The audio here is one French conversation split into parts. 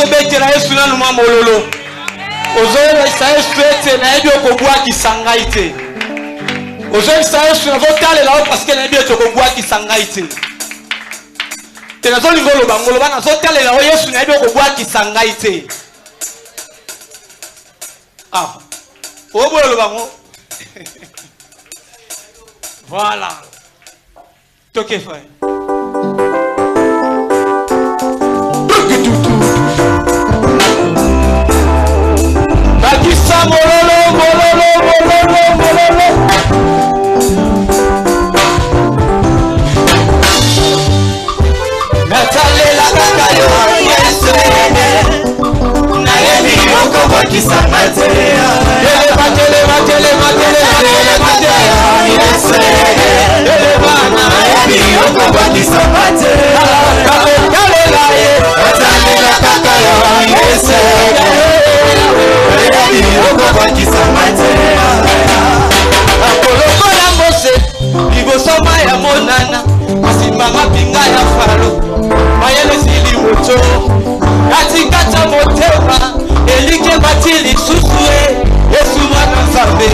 betela Yesu na numa mololo. Ozola Yesu ete na ebi okobwa kisangai te. Ozola Yesu na votale la parce que na ebi okobwa kisangai te. Tena zo lingolo bangolo bana zotale la Yesu na ebi okobwa kisangai te. Ah. Obolo bango. Voilà. Toke frère. Bakisa mololo mololo mololo mololo. Natale la kakayo Yesu. Na yebi yoko bakisa mateya. Matele matele matele matele mateya Yesu. Ele bana yebi yoko bakisa mateya. Natale la ye. Natale la kakayo Yesu. Yoko bakisa mateya. Akolokola mose libosoma ya monana masimba mapinga ya falo mayele sili moto katikata motema elike batili susue Yesu mwana nzambe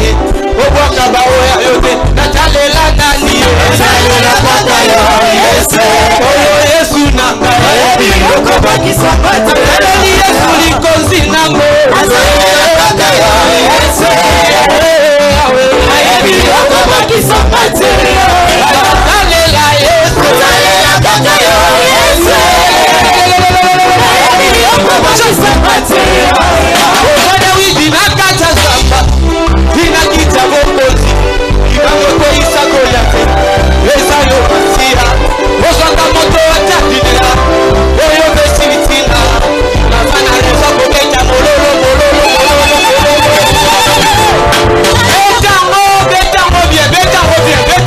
obwaka baoya yote natalela nani natalela kaka ya Yesu oyo Yesu nanga yoko bakisa mateya Yesu likonzi nango natalela kaka ya Yesu yoko bakisa mateya natalela Yesu natalela kaka ya Yesu yoko bakisa mateya oya widi nakata zamba dina kitabo kozi kibango koisa koyate esa yo masia osanga moto atadina oyo besilitina nafana leza koketa mololo mololo betango bien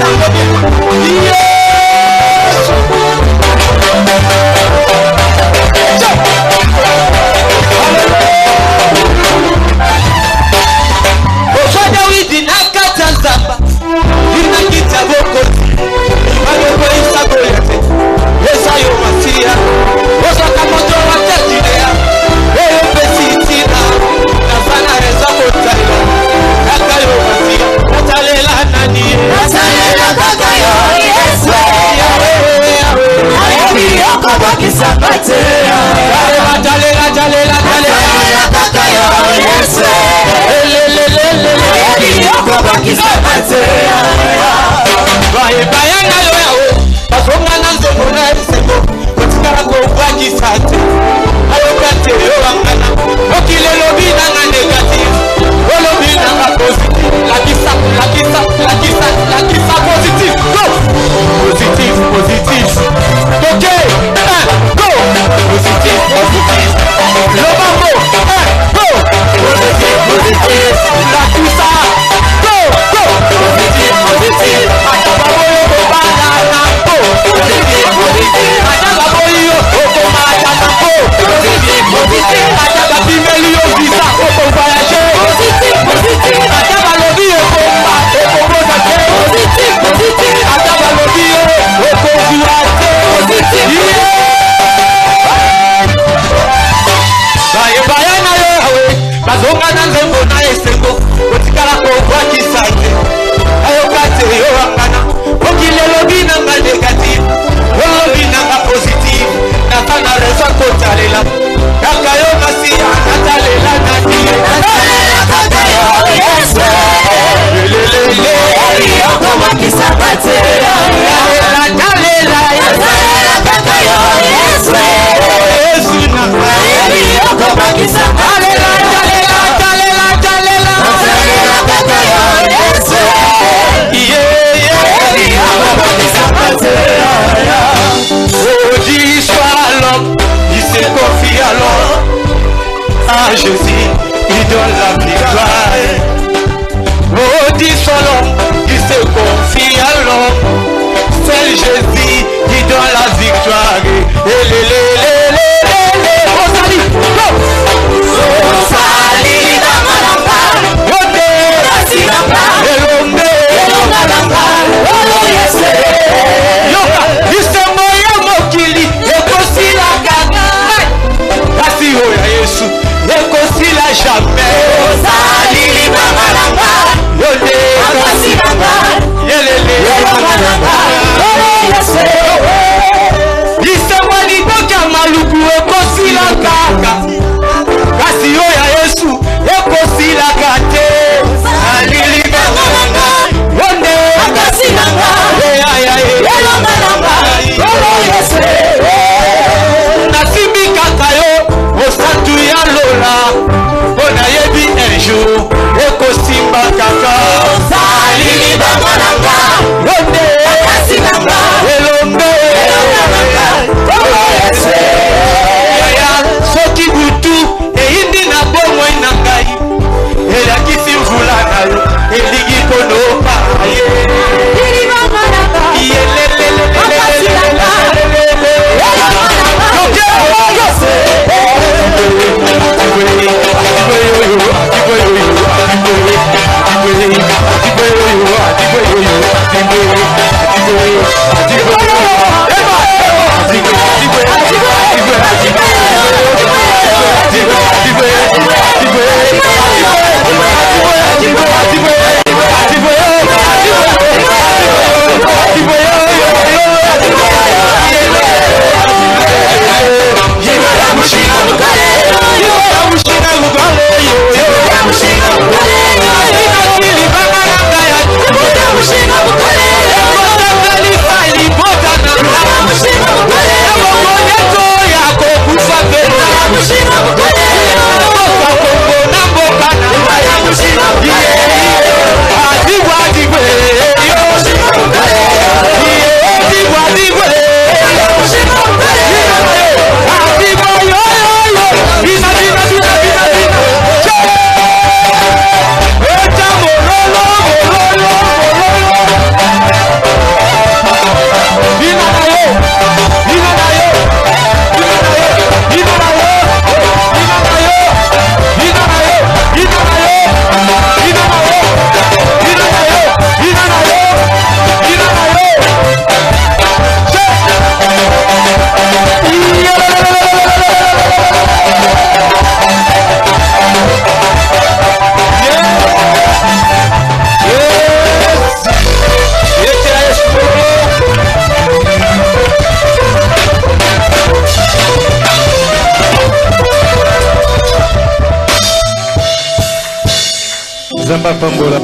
Zamba Pambola.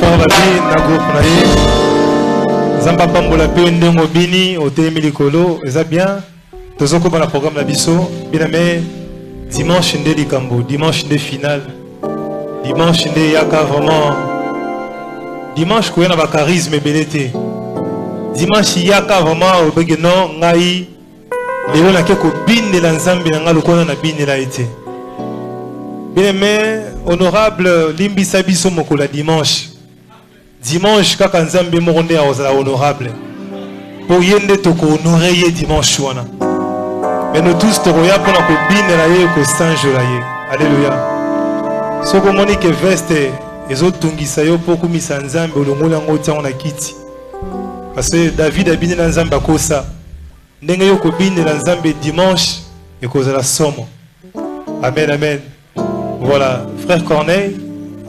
Frère Babi, na groupe na ye. Zamba Pambola pe ndongo bini au Télémi Likolo. Eza bien. Tozoko ba na programme na biso. Bien mais dimanche ndé likambo, dimanche ndé final. Dimanche ndé yaka vraiment. Dimanche koya na ba charisme belete. Dimanche yaka vraiment obege non ngai. Lelo na ke ko binde la nzambe na ngalo kona na binde la été. Bien aimé, honorable Limbisa biso mokola dimanche. Dimanche kaka nzambe moronde a honorable. Pour yende toko honorer ye dimanche wana. Mais nous tous toroya pour na ko binde la ye ko sange la ye. Alléluia. Soko moni ke veste ezotungisa yo pour kumisa nzambe olongola ngoti on a kiti. Parce que David a binde na nzambe akosa. Ndenge yo ko binde na nzambe dimanche et cause la somme. Amen, amen. Voilà, frère Corneille,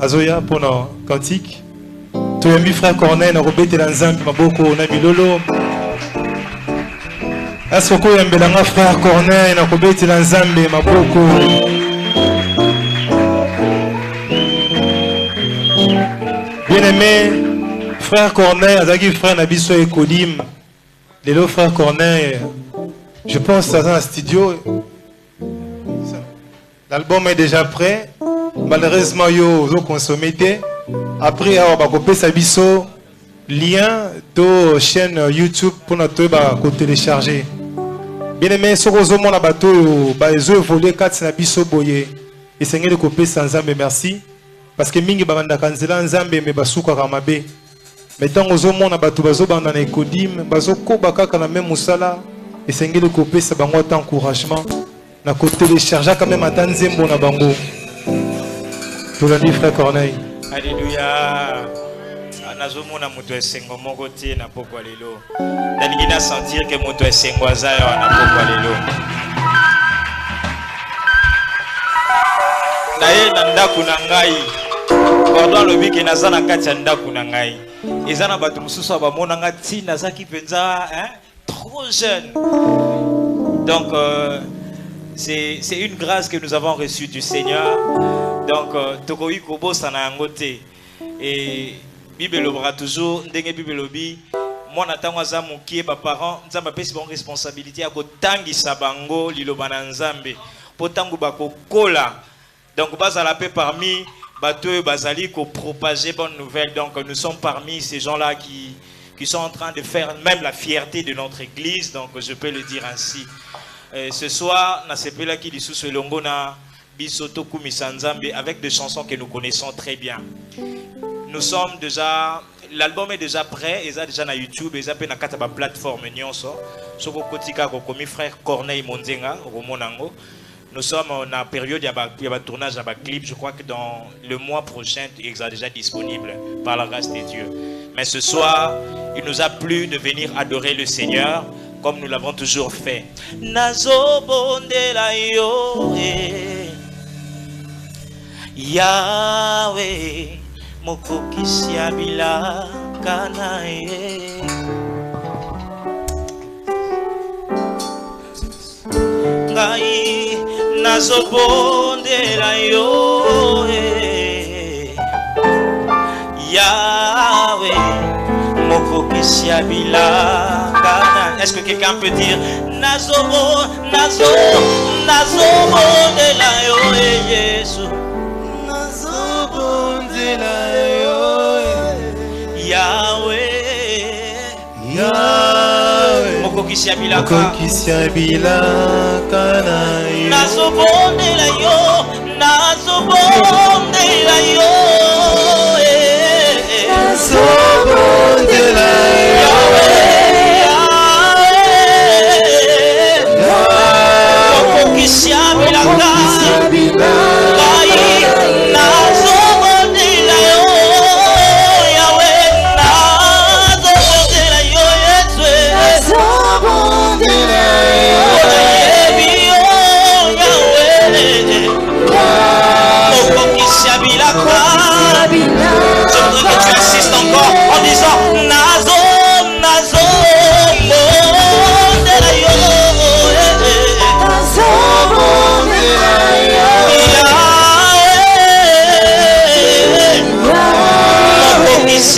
Azoya pour nos cantiques. Tu as mis frère Corneille, na robete la nzambe maboko na milolo. Asoko yambelanga frère Corneille, na robete la nzambe maboko. Bien aimé, frère Corneille, Azagi frère Nabiso et Kodim. Les frère Corneille, je pense dans un studio. L'album est déjà prêt. Malheureusement, yo consommé. Après, on va copier sa biso lien de chaîne YouTube pour notre télécharger. Bien aimé, ce que mon bateau, ils ont volé 4 na biso boye. Et c'est de copier sans Zambé, merci. Parce que mingi bamanda kanzela Zambé me basuka kamabe. Mais tant que mon bateau bazo banda na ekodim, bazo ko bakaka na même musala. Et c'est de copier ça bango encouragement. Na côté télécharger quand même à Tanzembo na bango. Tout le dit frère Corneille. Alléluia. Nazomona moto esengo moko te na pokwa lelo. Nalingi na sentir que moto esengo azayo na pokwa lelo. Naye na ndaku na ngai. Pardon lobi ke naza na kati ya ndaku na ngai. Eza na bato mususu ba mona nga ti nazaki penza trop jeune. Donc c'est une grâce que nous avons reçue du Seigneur. Donc, Tokoyi Kobo Sanangote. Et Bible l'obra toujours, Ndenge Bible lobi, moi n'attends pas mon qui est ma parent, nous avons une responsabilité à Kotangi Sabango, Lilobana Nzambe, Potangu Bako Kola. Donc, bas à la paix parmi Bateau Bazali, ko propager bonne nouvelle. Donc, nous sommes parmi ces gens-là qui sont en train de faire même la fierté de notre église. Donc, je peux le dire ainsi. Ce soir, na sepela qui dit sous longo na bisoto kumisanzambe avec des chansons que nous connaissons très bien. Nous sommes déjà, l'album est déjà prêt, il est déjà na YouTube, il est déjà na kataba plateforme nyonso. Soko kotika ko komi frère Corneille Monzenga Romonango. Nous sommes en période il y a tournage à clip, je crois que dans le mois prochain il est déjà disponible par la grâce de Dieu. Mais ce soir, il nous a plu de venir adorer le Seigneur. Comme nous l'avons toujours fait. Nazo bondela yo Yahweh mokoki abila kana ngai nazo bondela yo Yahweh mokoki abila kana. Est-ce que quelqu'un peut dire Nazobo, Nazobo, Nazobo de la yo Jésus. Nazobo de la yo Yahweh, Yahweh. Moko kisiabila kana. Nazobo de la yo, Nazobo de la yo. Nazobo de la yo.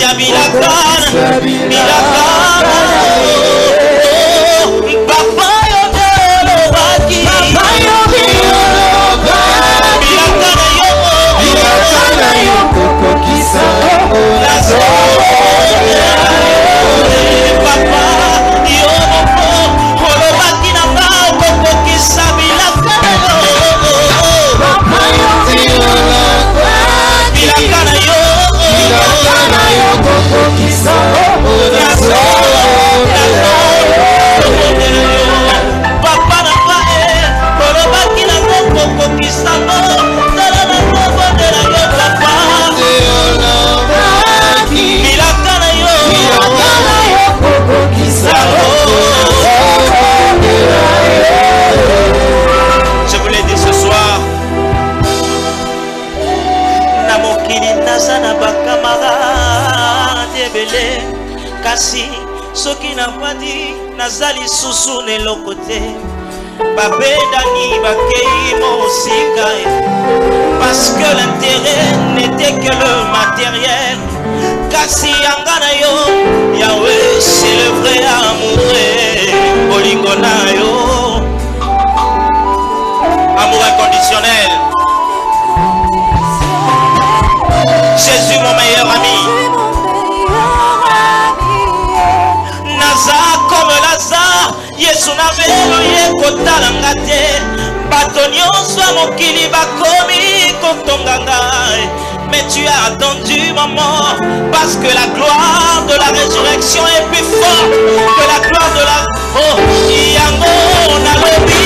ya bilakana bilakana papa yo delobaki bilakana yo kokokisa papa yo olobaki na nga kokokisa bilakana yo bilakana yo kokokisa papa na nga olobaki na nga kokokisa tala na nga bondela yo papa bilakana yo kokokisa. Je voulais dire ce soir na mokili naza na bakamarade ebele kasi soki navandi naza lisusu na eloko te babendani bakei mosika parce que l'intérêt n'était que le matériel kasi yanga na yo yawe c'est le vrai amour bolingo na yo amour inconditionnel. Jésus mon meilleur ami. Naza comme Lazare, Yesu navelo ye kotala ngate. Bato nyonso mokili bakomi kotonga ngai. Mais tu as attendu maman parce que la gloire de la résurrection est plus forte que la gloire de la yango na lobi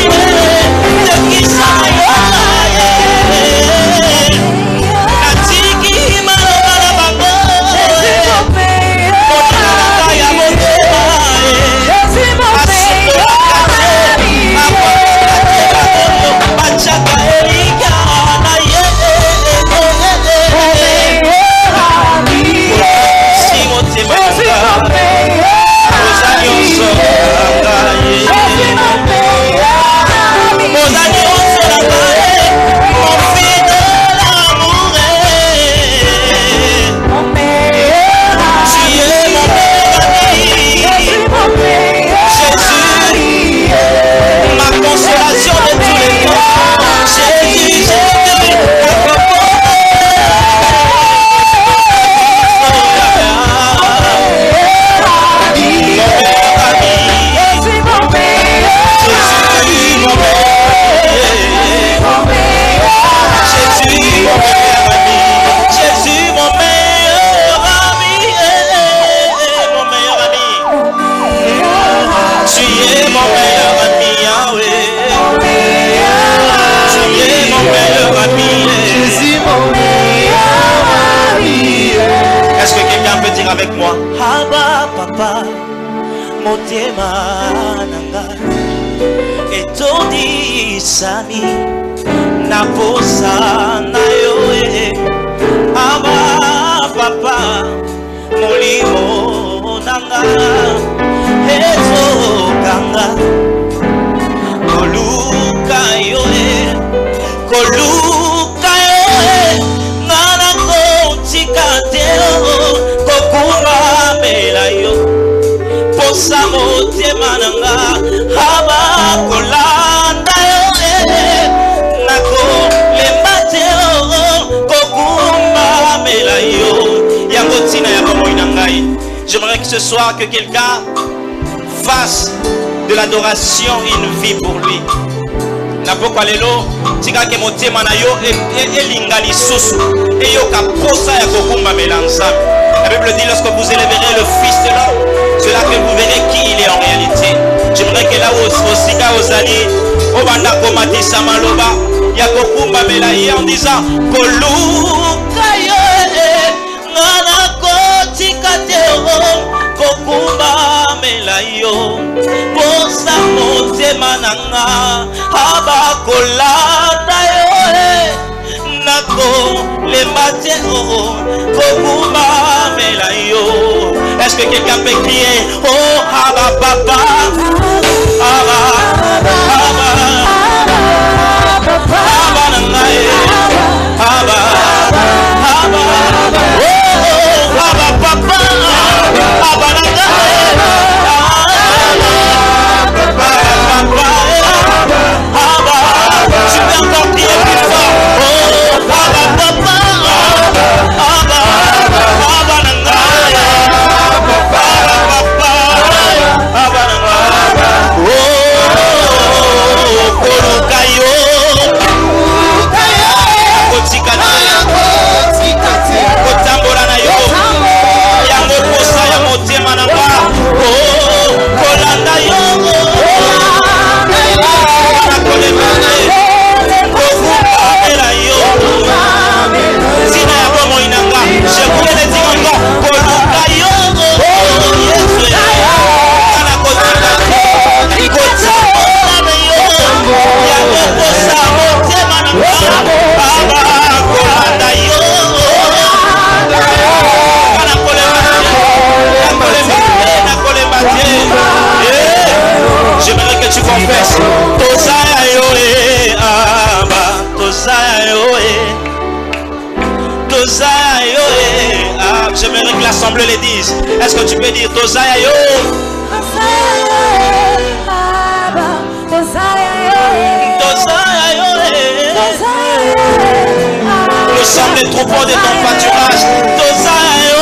de kisa yo. Avec moi, Haba papa, motema nanga, etondi sami, naposa na yoe. Haba papa, molimo nanga, ezokanga, koluka yoe, koluka yoe, nana kontika teo. Kokuma mela yo posa motema nanga haba kolanda yo nako lembate kokuma mela yo yango tina ya bomoi na ngai. J'aimerais que ce soir que quelqu'un fasse de l'adoration une vie pour lui. Napoka lelo tika ke motema na yo elinga lisusu eyoka posa ya kokumba mela nzambe. La Bible dit lorsque vous élèverez le Fils de l'homme, c'est là que vous verrez qui il est en réalité. J'aimerais que là aussi Ozali, Obanda Komatisa Maloba, Yakokumba Melaï en disant Koluka yo Nana Kotika Teo Kokumba Melayo Posa Motema Nanga Haba Kolanda yo Nako les matins Kokuma Melayo. Est-ce que quelqu'un peut crier oh Abba Papa Abba Abba Abba Nangaye Abba Abba oh Abba Papa J'aimerais que l'assemblée les dise. Est-ce que tu peux dire Tozaya yo? Nous sommes les troupeaux de ton pâturage. Tozaya yo.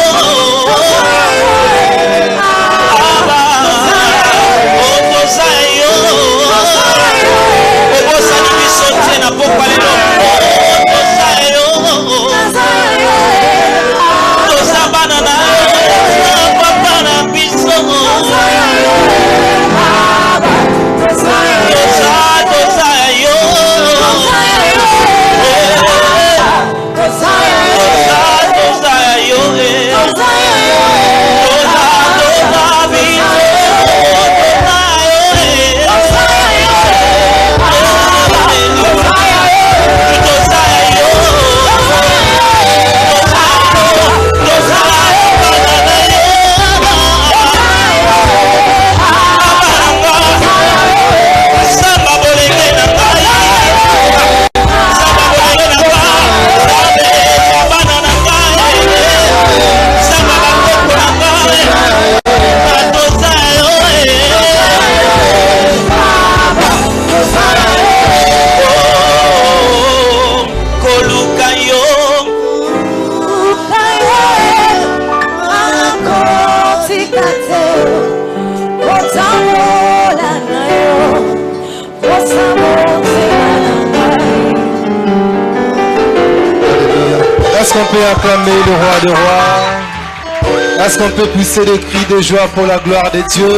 Est-ce qu'on peut acclamer le roi des rois? Est-ce qu'on peut pousser des cris de joie pour la gloire de Dieu?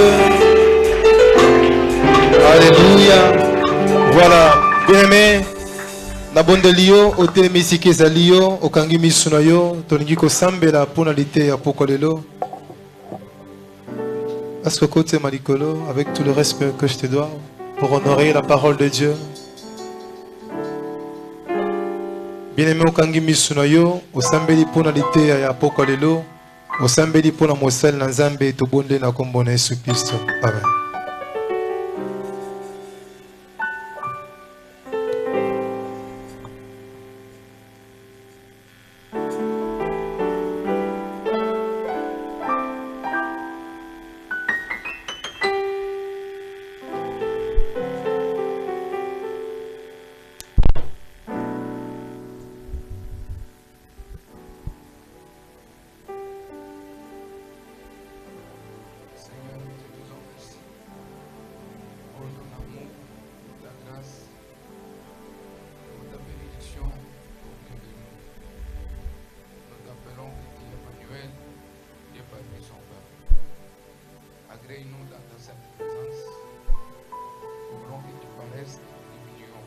Alléluia. Voilà. Bien-aimé, na bonde lio, ote misike za lio, okangi misuna yo, toningi ko sambela pona lite ya poko lelo. Est-ce que côté malikolo, avec tout le respect que je te dois, pour honorer la parole de Dieu? Bien-aimé, okangi misuna yo, osambeli pona lite ya poko lelo, osambeli pona mosel na Nzambe to bonde na kombo na Yesu Kristo. Amen. Agrée-nous dans ta sainte présence. Nous voulons que tu paraisses et nous diminuons.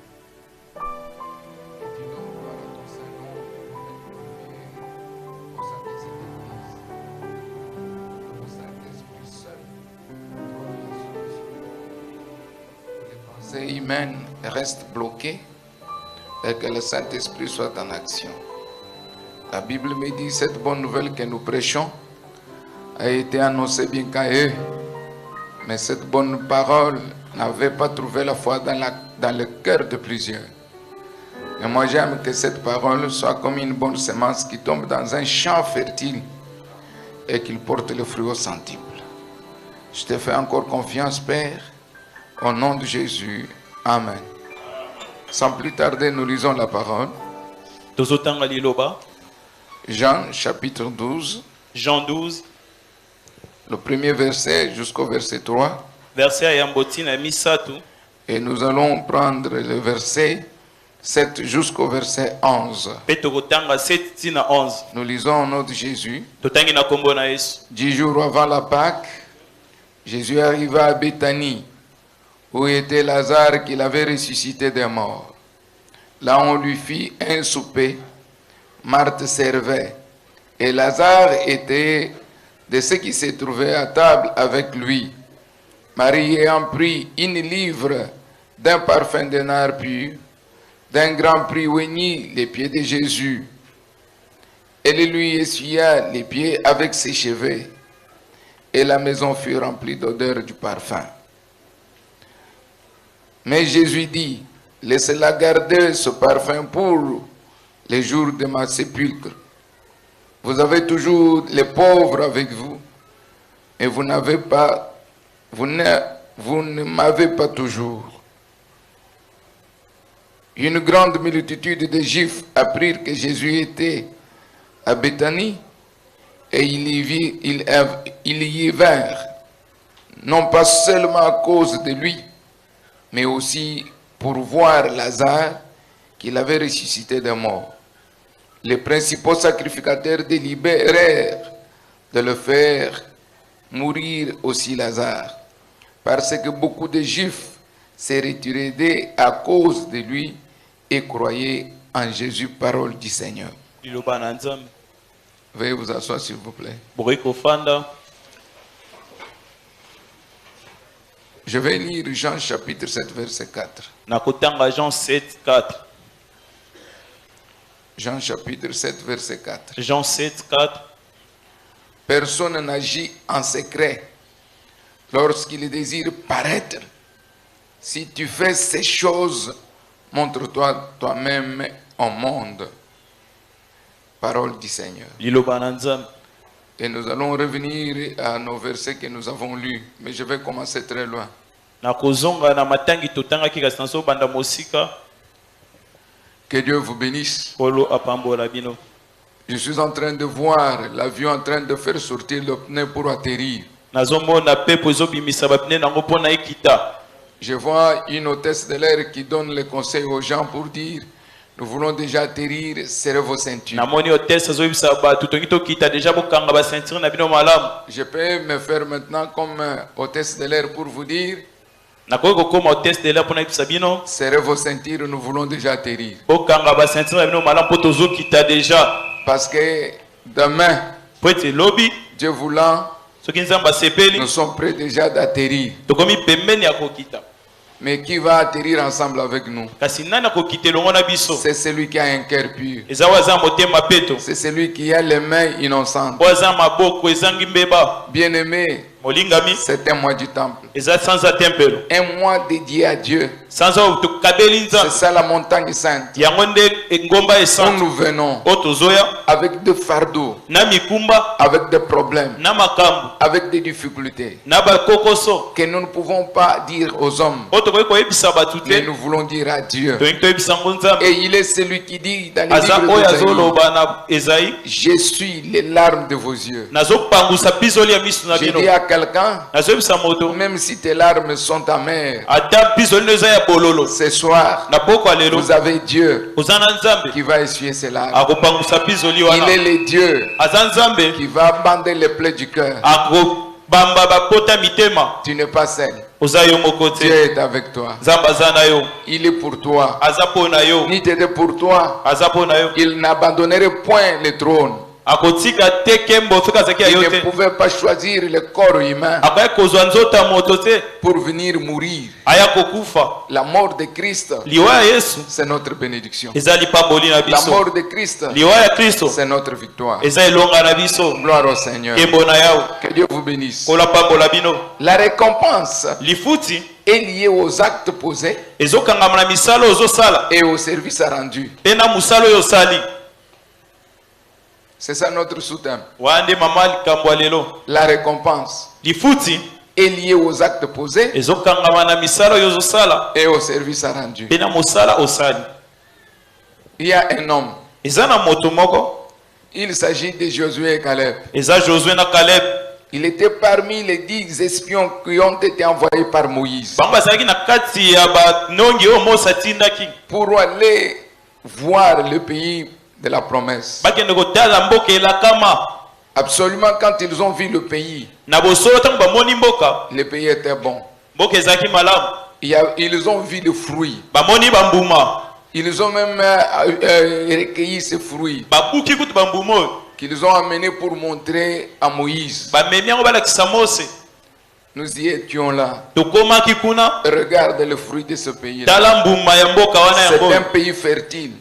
Que tu donnes gloire à ton Saint-Nom pour être glorifié au sein de cette Église. Que le Saint-Esprit seul trouve la solution. Que les pensées humaines restent bloquées et que le Saint-Esprit soit en action. La Bible me dit cette bonne nouvelle que nous prêchons a été annoncée bien qu'à eux. Mais cette bonne parole n'avait pas trouvé la foi dans le cœur de plusieurs. Mais moi j'aime que cette parole soit comme une bonne semence qui tombe dans un champ fertile et qu'il porte le fruit au centuple. Je te fais encore confiance, Père, au nom de Jésus. Amen. Sans plus tarder, nous lisons la parole. Jean chapitre 12. Jean 12. Le premier verset jusqu'au verset 3. Et nous allons prendre le verset 7 jusqu'au verset 11. Nous lisons au nom de Jésus. 10 jours avant la Pâque, Jésus arriva à Béthanie, où était Lazare qu'il avait ressuscité des morts. Là on lui fit un souper. Marthe servait, et Lazare était de ceux qui se trouvaient à table avec lui. Marie ayant pris une livre d'un parfum de nard pur, d'un grand prix oignit les pieds de Jésus. Elle lui essuya les pieds avec ses cheveux, et la maison fut remplie d'odeur du parfum. Mais Jésus dit, laissez-la garder ce parfum pour les jours de ma sépulcre. Vous avez toujours les pauvres avec vous, et vous ne m'avez pas toujours. Une grande multitude de Juifs apprirent que Jésus était à Béthanie, et ils y vinrent, non pas seulement à cause de lui, mais aussi pour voir Lazare qu'il avait ressuscité des morts. Les principaux sacrificateurs délibérèrent de le faire mourir aussi Lazare, parce que beaucoup de Juifs s'est retiré à cause de lui et croyaient en Jésus, parole du Seigneur. Veuillez vous asseoir s'il vous plaît. Je vais lire Jean chapitre 7 verset 4. Jean 7, 4. Jean chapitre 7 verset 4. Jean 7, 4. Personne n'agit en secret lorsqu'il désire paraître. Si tu fais ces choses, montre-toi toi-même au monde. Parole du Seigneur. Et nous allons revenir à nos versets que nous avons lus, mais je vais commencer très loin. Que Dieu vous bénisse. Je suis en train de voir l'avion en train de faire sortir le pneu pour atterrir. Je vois une hôtesse de l'air qui donne les conseils aux gens pour dire: nous voulons déjà atterrir, serrez vos ceintures. Je peux me faire maintenant comme hôtesse de l'air pour vous dire: serrez vos ceintures, nous voulons déjà atterrir. Parce que demain, Dieu voulant, nous sommes prêts déjà d'atterrir. Mais qui va atterrir ensemble avec nous? C'est celui qui a un cœur pur. C'est celui qui a les mains innocentes. Bien-aimé, c'est un mois du temple. Un mois dédié à Dieu. C'est ça la montagne sainte. Où nous venons avec des fardeaux, avec des problèmes, avec des difficultés que nous ne pouvons pas dire aux hommes, mais nous voulons dire à Dieu. Et il est celui qui dit dans les livres d'Ésaïe: je suis les larmes de vos yeux. Je dis à quelqu'un, même si tes larmes sont amères, ce soir, vous avez Dieu qui va essuyer ces larmes. Il est le Dieu qui va bander les plaies du cœur. Tu n'es pas seul. Dieu est avec toi. Il est pour toi. Il était pour toi. Il n'abandonnerait point le trône. Il ne pouvait pas choisir le corps humain pour venir mourir. La mort de Christ, c'est notre bénédiction. La mort de Christ, c'est notre victoire. Gloire au Seigneur. Que Dieu vous bénisse. La récompense est liée aux actes posés et au service rendu. C'est ça notre sous-thème. La récompense est liée aux actes posés et au service rendu. Il y a un homme. Il s'agit de Josué et Caleb. Il était parmi les 10 espions qui ont été envoyés par Moïse pour aller voir le pays de la promesse. Absolument, quand ils ont vu le pays était bon. Ils ont vu le fruit. Ils ont même recueilli ces fruits qu'ils ont amenés pour montrer à Moïse. Nous y étions là. Regarde le fruit de ce pays. C'est un pays fertile.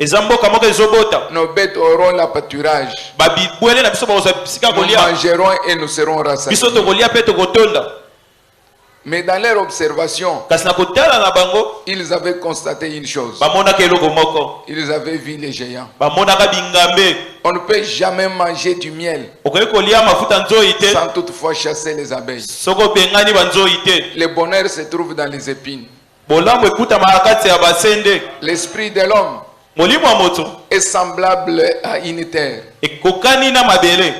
Nos bêtes auront la pâturage. Nous mangerons et nous serons rassasiés. Mais dans leur observation, kasi na kotala na bango ils avaient constaté une chose. bamonaka eloko moko Ils avaient vu les géants. bamonaka bingambe On ne peut jamais manger du miel okoki kolia mafuta nzoi te sans toutefois chasser les abeilles. soki obengani banzoi te Le bonheur se trouve dans les épines. bolamu ekutamaka kati ya basende L'esprit de l'homme molimo ya moto est semblable à une terre ekokani na mabele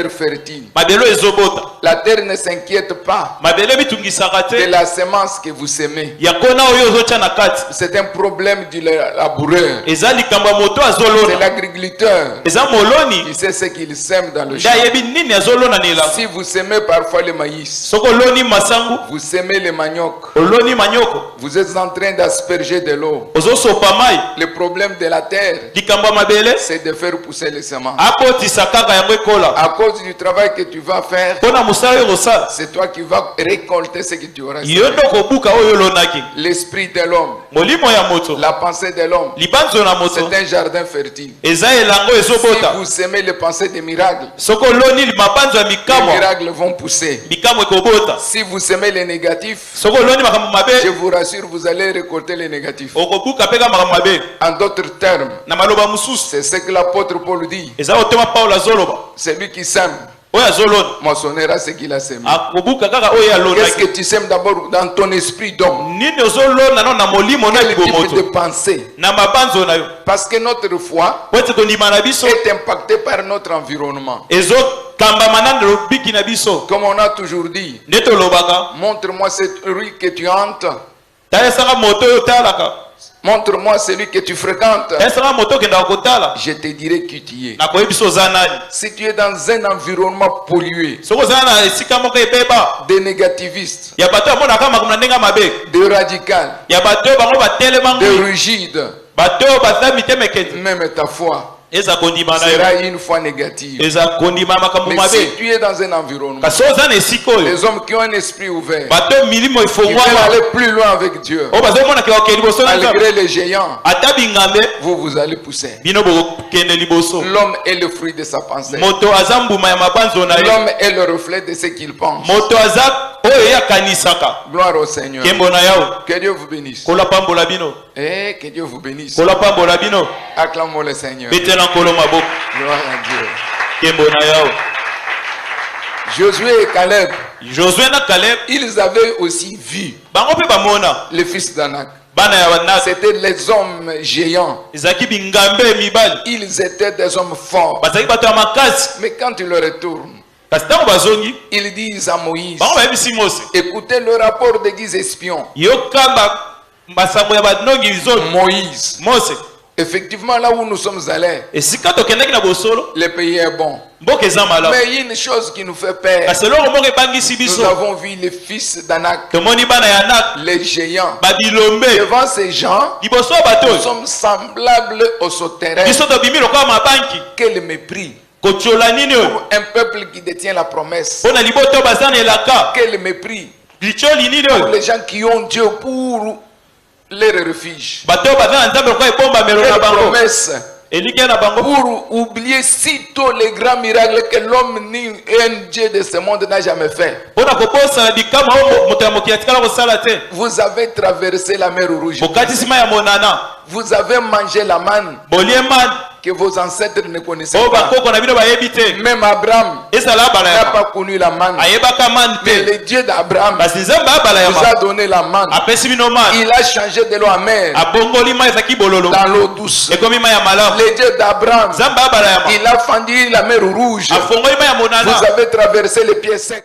fertile. mabele ezobota La terre ne s'inquiète pas mabele bitungisaka de te la semence que vous semez. ya kona oyo ozotya na kati C'est un problème du laboureur. eza likambo ya moto C'est azolona l'agriculteur eza moloni qui sait ce qu'il sème dans le nde champ. ayebi nini azolona na elanga Si vous semez parfois le maïs, soki oloni masangu vous semez le manioc, oloni manyoko vous êtes en train d'asperger de l'eau. ozosopa mai Le problème de la terre, likambo ya mabele c'est de faire pousser les semences. akotisa kaka yango ekola À cause du travail que tu vas faire, mpo na mosala oyo kosala c'est toi qui vas récolter ce que tu auras semé. yo nde okobuka oyo olonaki L'esprit de l'homme, molimo ya moto la pensée de l'homme, libanzo na moto c'est un jardin fertile. eza elango Si ezobota vous semez les pensées des miracles, soki oloni mabanzo ya les mikamwa miracles vont pousser. mikamwa ekobota Si vous semez les négatifs, soki oloni makambo je mabe vous rassure, vous allez récolter les négatifs. okobuka mpe ka makambo mabe En d'autres termes, na maloba mosusu c'est ce que l'apôtre Paul dit. eza otema paulo azoloba Celui qui sème oyo azolona moissonnera ce qu'il a semé. akobuka kaka oyo Qu'est-ce que alonaki tu sèmes d'abord dans ton esprit d'homme? nini ozolona no na molimo na Quel type de libomoto pensée? na mabanzo na yo Parce que notre foi po ete kondima na biso est impactée par notre environnement. ezokambama na lobiki na biso Comme on a toujours dit, nde tolobaka montre-moi cette rue que tu hantes, talesaka moto oyo otalaka montre-moi celui que tu fréquentes, talesaka moto okendaka kotala je te dirai qui tu es. nakoyebi biso oza nani Si tu es dans un environnement pollué, soki ozala na esika moko ebeba des négativistes, ya bato bamonaka makambo na ndenge ya mabe des radicales, ya bato oyo bango batelema des ngwi rigides, bato oyo baza mitema ekende même ta foi eza kondima na yo sera une foi négative. eza kondima ya makambo Mais si mabe tu es dans un environnement, kasi oza na esika oyo les hommes qui ont un esprit ouvert, bato oyo milimo ils veulent efongwama aller plus loin avec Dieu, oyo bazomonaka bakende liboso na nzambe malgré les géants, ata bingambe vous allez pousser. bino bokokende liboso L'homme est le fruit de sa pensée. moto aza mbuma ya mabanzo na ye L'homme est le reflet de ce qu'il pense. moto aza oyo ye akanisaka Gloire au Seigneur. nkembo na yawe Que Dieu vous bénisse. kolapambola bino Eh, que Dieu vous bénisse. kolapambola bino Acclamons le Seigneur. betela nkolo maboko Gloire à Dieu. nkembo na yawe Josué et Caleb, josue na kaleb ils avaient aussi vu bango mpe bamona les fils d'Anak. bana ya banasi C'était les hommes géants. ezalaki bingambe mibali Ils étaient des hommes forts. bazalaki bato ya makasi Mais quand ils le retournent, kasi ntango bazongi ils disent à Moïse, bango bayebisi mose écoutez le rapport des 10 espions. yokamba masango ya banongi zomi Moïse, mose effectivement, là où nous sommes allés, esika tokendaki na bosolo le pays est bon. mboka eza malamu Mais il y a une chose qui nous fait peur. kasi eloko moko ebangisi Nous biso avons vu les fils d'Anak, tomoni bana ya nak les géants. babilombe Devant ces gens, liboso ya bato nous oyo sommes semblables aux sauterelles. biso tobimi lokola mabanki Quel mépris kotiola nini oyo pour un peuple qui détient la promesse. mpo na libota oyo baza na elaka Quel mépris lityoli nini pour oyo les gens qui ont Dieu pour leur refuge. bato oyo baza na nzambe lokola ebombamelo na Quelle bango promesse elikya na bango pour oublier sitôt les grands miracles que l'homme ni un Dieu de ce monde n'a jamais fait. mpo na kobosana bikamwa oyo moto ya mokili atikala kosala te Vous avez traversé la mer Rouge. bokatisi mai ya monana Vous avez mangé la manne bolie mani que vos ancêtres ne connaissaient oyo pas. bakoko na bino bayebi te Même Abraham ezala abala n'a ya pas connu la manne. ayebaka mani Mais te le Dieu d'Abraham kasi nzambe abala ya vous a donné la manne. apesi bino mani Il a changé de l'eau amère abongoli mai ezalaki bololo dans l'eau douce. ekomi mai ya malamu Le Dieu d'Abraham, nzambe abala ya il a fendu la mer Rouge. afongoli mai ya monana Vous avez traversé les pieds secs.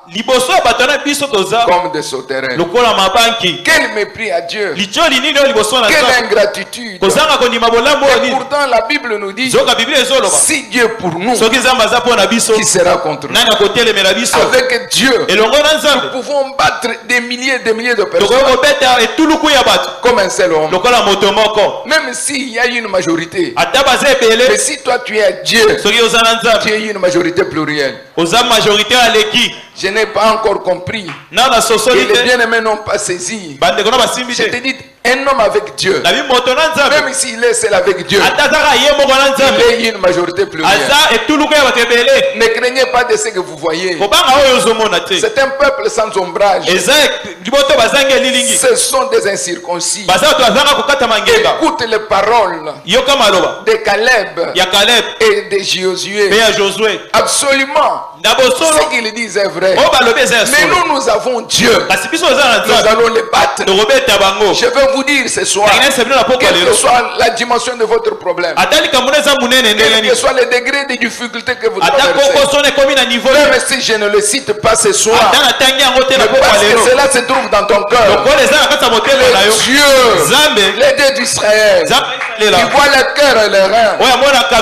liboso ya bato na biso toza Comme des sauterelles. lokola mabanki Quel mépris à Dieu. lityoli nini oyo liboso na Quelle nzambe ingratitude. kozanga kondima bolamu oyo Et nini pourtant la Bible nous dit, zoka biblia ezoloba si Dieu pour nous, soki nzambe aza mpo na biso qui sera contre nous? nani akotelemela biso Avec Dieu, elongo na nous nzambe pouvons battre des milliers et des milliers de tokoki personnes kobeta etuluku ya bato comme un seul homme. lokola moto moko Même s'il y a une majorité. ata baza Mais ebele si toi tu es Dieu, soki oza na tu nzambe es une majorité plurielle. oza majorité aleki Je n'ai pas encore compris. nana Et sosoli les te bien-aimés n'ont pas saisi. bandeko na basimbi Je te te dis, Un homme avec Dieu, même s'il est seul avec Dieu, il est une majorité plurielle. Ne craignez pas de ce que vous voyez. C'est un peuple sans ombrage. Ce sont des incirconcis. Écoute les paroles de Caleb et de Josué. Absolument. Ce qu'ils disent est vrai. Mais nous avons Dieu. Nous allons les battre. Je veux vous dire ce soir, quelle que soit la dimension de votre problème, quel que soit le degré de difficulté que vous traversez, même si je ne le cite pas ce soir, mais parce que cela se trouve dans ton cœur, le Dieu d'Israël, qui voit le cœur et les reins,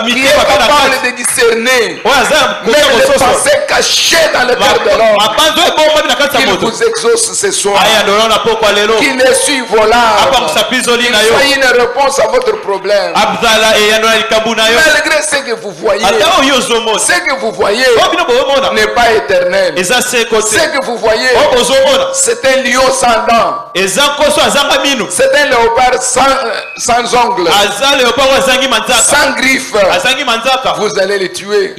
qui est capable de discerner même les pensées cachées dans le cœur de l'homme, qu'il vous exauce ce soir, qu'il ne suive volable, qu'il soit une réponse à votre problème. Malgré ce que vous voyez, ce que vous voyez n'est pas éternel. Ce que vous voyez, c'est un lion sans dents. C'est un léopard sans ongles, sans griffes. Vous allez les tuer.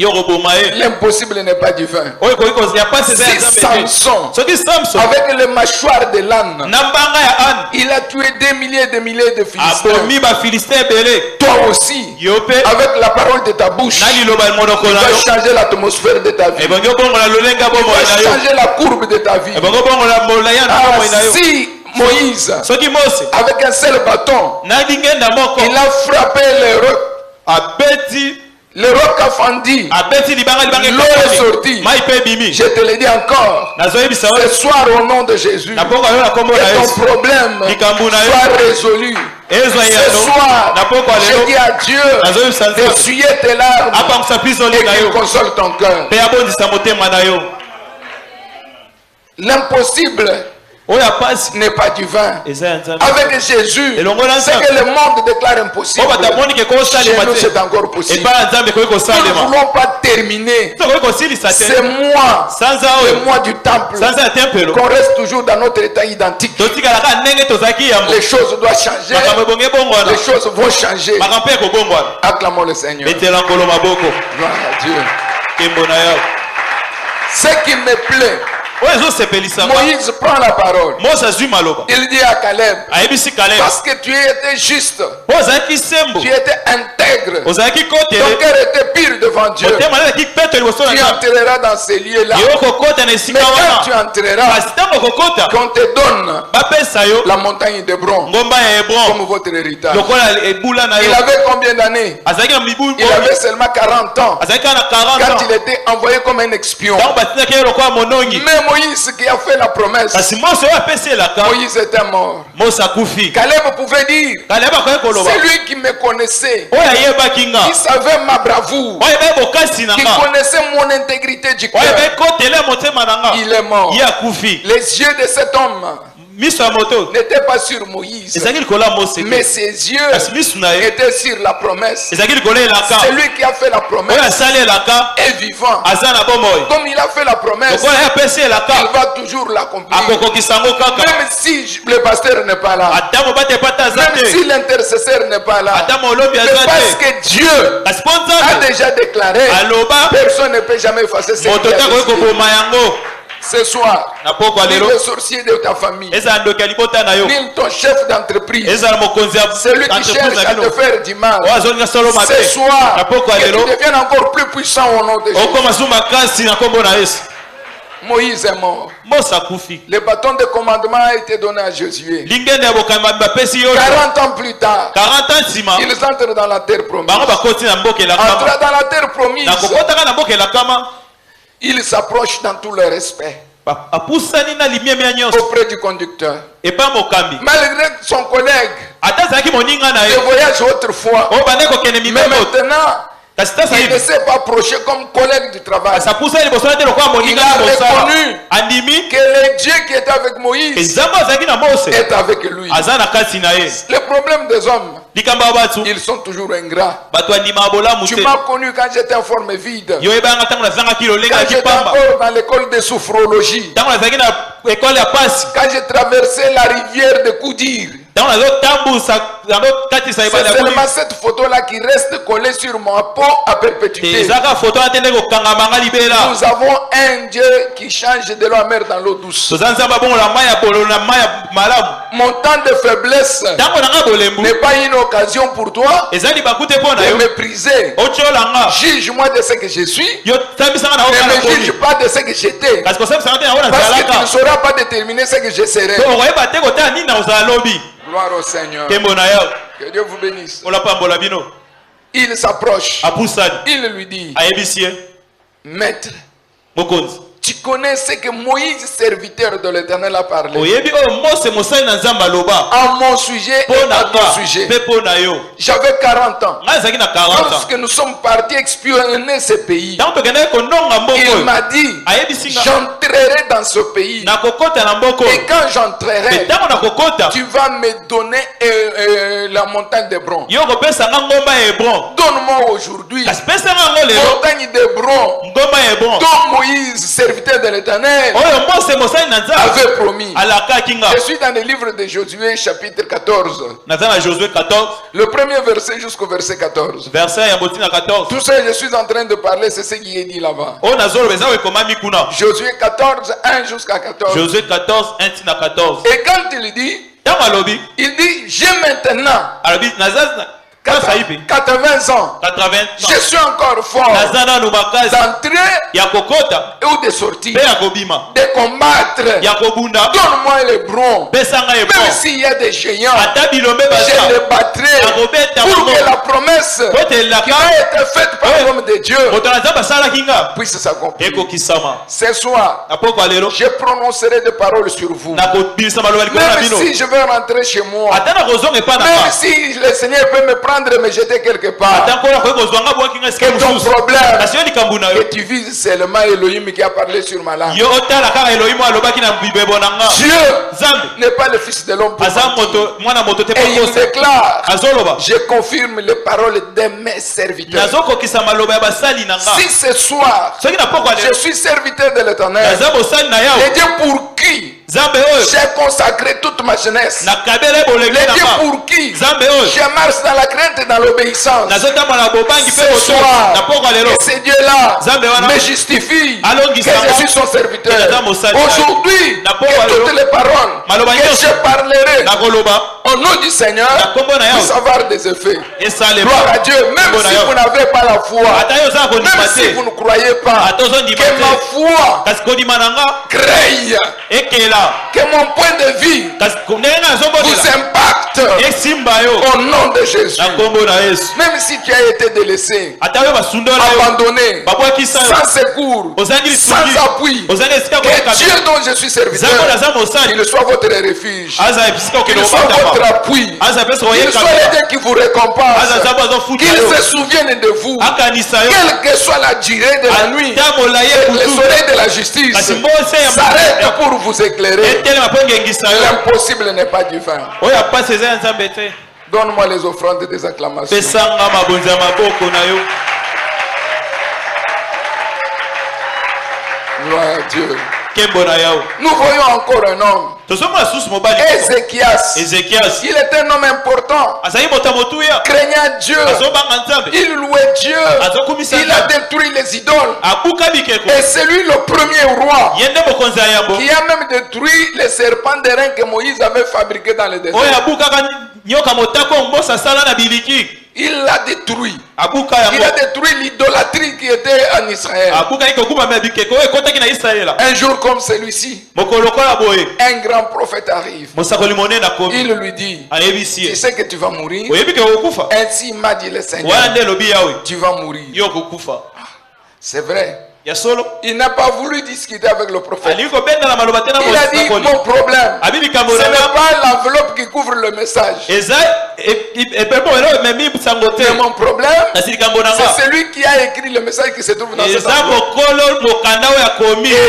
L'impossible n'est pas divin. Si Samson, avec le mâchoire de l'âne, il a tué des milliers et des milliers de Philistins, toi aussi, avec la parole de ta bouche, tu vas changer l'atmosphère de ta vie. Tu vas changer la courbe de ta vie. Si Moïse, avec un seul bâton, il a frappé le roc a fendu, l'eau est sortie. Je te le dis encore, ce soir au nom de Jésus, que ton problème soit résolu. Ce soir, je dis à Dieu d'essuyer tes larmes et qu'il console ton cœur. L'impossible n'est pas divin. Avec Jésus, ce que le monde déclare impossible, chez nous c'est encore possible. Nous ne voulons pas terminer ces mois du temple, qu'on reste toujours dans notre état identique. Les choses doivent changer, les choses vont changer. Acclamons le Seigneur. Gloire à Dieu. Ce qui me plaît, Moïse prend la parole. Il dit à Caleb, parce que tu étais juste, tu étais intègre, ton cœur était pire devant Dieu, tu entreras dans ces lieux-là. Mais quand tu entreras, qu'on te donne la montagne d'Hébron comme votre héritage. Il avait combien d'années? Il avait seulement 40 ans quand il était envoyé comme un espion. Mais Moïse qui a fait la promesse, Moïse était mort. Caleb pouvait dire, c'est lui qui me connaissait, qui savait ma bravoure, qui connaissait mon intégrité du cœur. Il est mort. Les yeux de cet homme n'était pas sur Moïse, mais ses yeux étaient sur la promesse. Celui qui a fait la promesse est vivant. Comme il a fait la promesse, il va toujours l'accomplir. Même si le pasteur n'est pas là, même si l'intercesseur n'est pas là, c'est parce que Dieu a déjà déclaré, personne ne peut jamais effacer ce qu'il a décidé. Ce soir, ni le sorcier de ta famille, ni ton chef d'entreprise, celui qui cherche à te faire du mal, ce soir, que tu deviennes encore plus puissant au nom de Jésus. Moïse est mort. Le bâton de commandement a été donné à Josué. 40 ans plus tard, ils entrent dans la terre promise. Entrent dans la terre promise. Il s'approche dans tout le respect auprès du conducteur. Malgré son collègue de voyage autrefois, mais maintenant il ne s'est pas approché comme collègue du travail. Il a reconnu que le Dieu qui est avec Moïse est avec lui. Le problème des hommes, ils sont toujours ingrats. Tu m'as connu quand j'étais en forme vide, quand j'étais encore dans l'école de sophrologie, quand j'ai traversé la rivière de Koudir, C'est seulement cette photo-là qui reste collée sur mon peau à perpétuité. Nous avons un Dieu qui change de l'eau amère dans l'eau douce. Mon temps de faiblesse n'est pas une occasion pour toi de mépriser. Juge-moi de ce que je suis. Ne me juge pas de ce que j'étais. Parce que tu ne sauras pas déterminer ce que je serai. Gloire au Seigneur. Que Dieu vous bénisse. Il s'approche. Il lui dit, Maître, tu connais ce que Moïse, serviteur de l'Éternel, a parlé. À mon sujet et à ton sujet. J'avais 40 ans. Lorsque nous sommes partis espionner ce pays, il m'a dit, j'entrerai dans ce pays. Et quand j'entrerai, tu vas me donner la montagne d'Hébron. Donne-moi aujourd'hui la montagne d'Hébron dont Moïse, serviteur de l'Éternel, avait promis. Je suis dans le livre de Josué chapitre 14. Le premier verset jusqu'au verset 14. Tout ce que je suis en train de parler, c'est ce qui est dit là-bas. Josué 14, 1 jusqu'à 14. Et quand il dit, j'ai maintenant 80 ans. Je suis encore fort d'entrer ou de sortir, de combattre. Donne-moi les bronzes. Même s'il y a des géants, je les battrai pour que la promesse qui va être faite par l'homme de Dieu puisse s'accomplir. Ce soir, je prononcerai des paroles sur vous. Même si je vais rentrer chez moi, même si le Seigneur peut me prendre et me jeter quelque part, que ton problème, que tu vises seulement Elohim qui a parlé sur ma langue. Dieu n'est pas le fils de l'homme pour mentir. Et il déclare, je confirme les paroles de mes serviteurs. Si ce soir je suis serviteur de l'Éternel, le Dieu pour qui j'ai consacré toute ma jeunesse, le Dieu pour qui je marche dans la crainte et dans l'obéissance, ce soir, que ce Dieu-là me justifie que je suis son serviteur. Aujourd'hui, que toutes les paroles que je parlerai au nom du Seigneur puissent avoir des effets. Gloire à Dieu. Même si vous n'avez pas la foi, même si vous ne croyez pas, que ma foi crée, que mon point de vue vous impacte au nom de Jésus. Même si tu as été délaissé, abandonné, sans secours, sans appui, que Dieu dont je suis serviteur, qu'il soit votre refuge, qu'il soit votre appui, qu'il soit le Dieu qui vous récompense, qu'il se souvienne de vous, quelle que soit la durée de la nuit, le soleil de la justice s'arrête pour vous éclairer. L'impossible n'est pas divin. Donne-moi les offrandes des acclamations. Gloire à Dieu. Nous voyons encore un homme, Ézéchias. Il est un homme important, craignant Dieu, il louait Dieu, il a détruit les idoles, et c'est lui le premier roi qui a même détruit les serpents d'airain que Moïse avait fabriqués dans le désert. Il l'a détruit. Il a détruit l'idolâtrie qui était en Israël. Un jour comme celui-ci, un grand prophète arrive. Il lui dit, tu sais que tu vas mourir. Ainsi m'a dit le Seigneur, tu vas mourir. C'est vrai. Il n'a pas voulu discuter avec le prophète. Il a dit, mon problème, ce n'est pas l'enveloppe qui couvre le message. Mais mon problème, c'est celui qui a écrit le message qui se trouve dans cette enveloppe.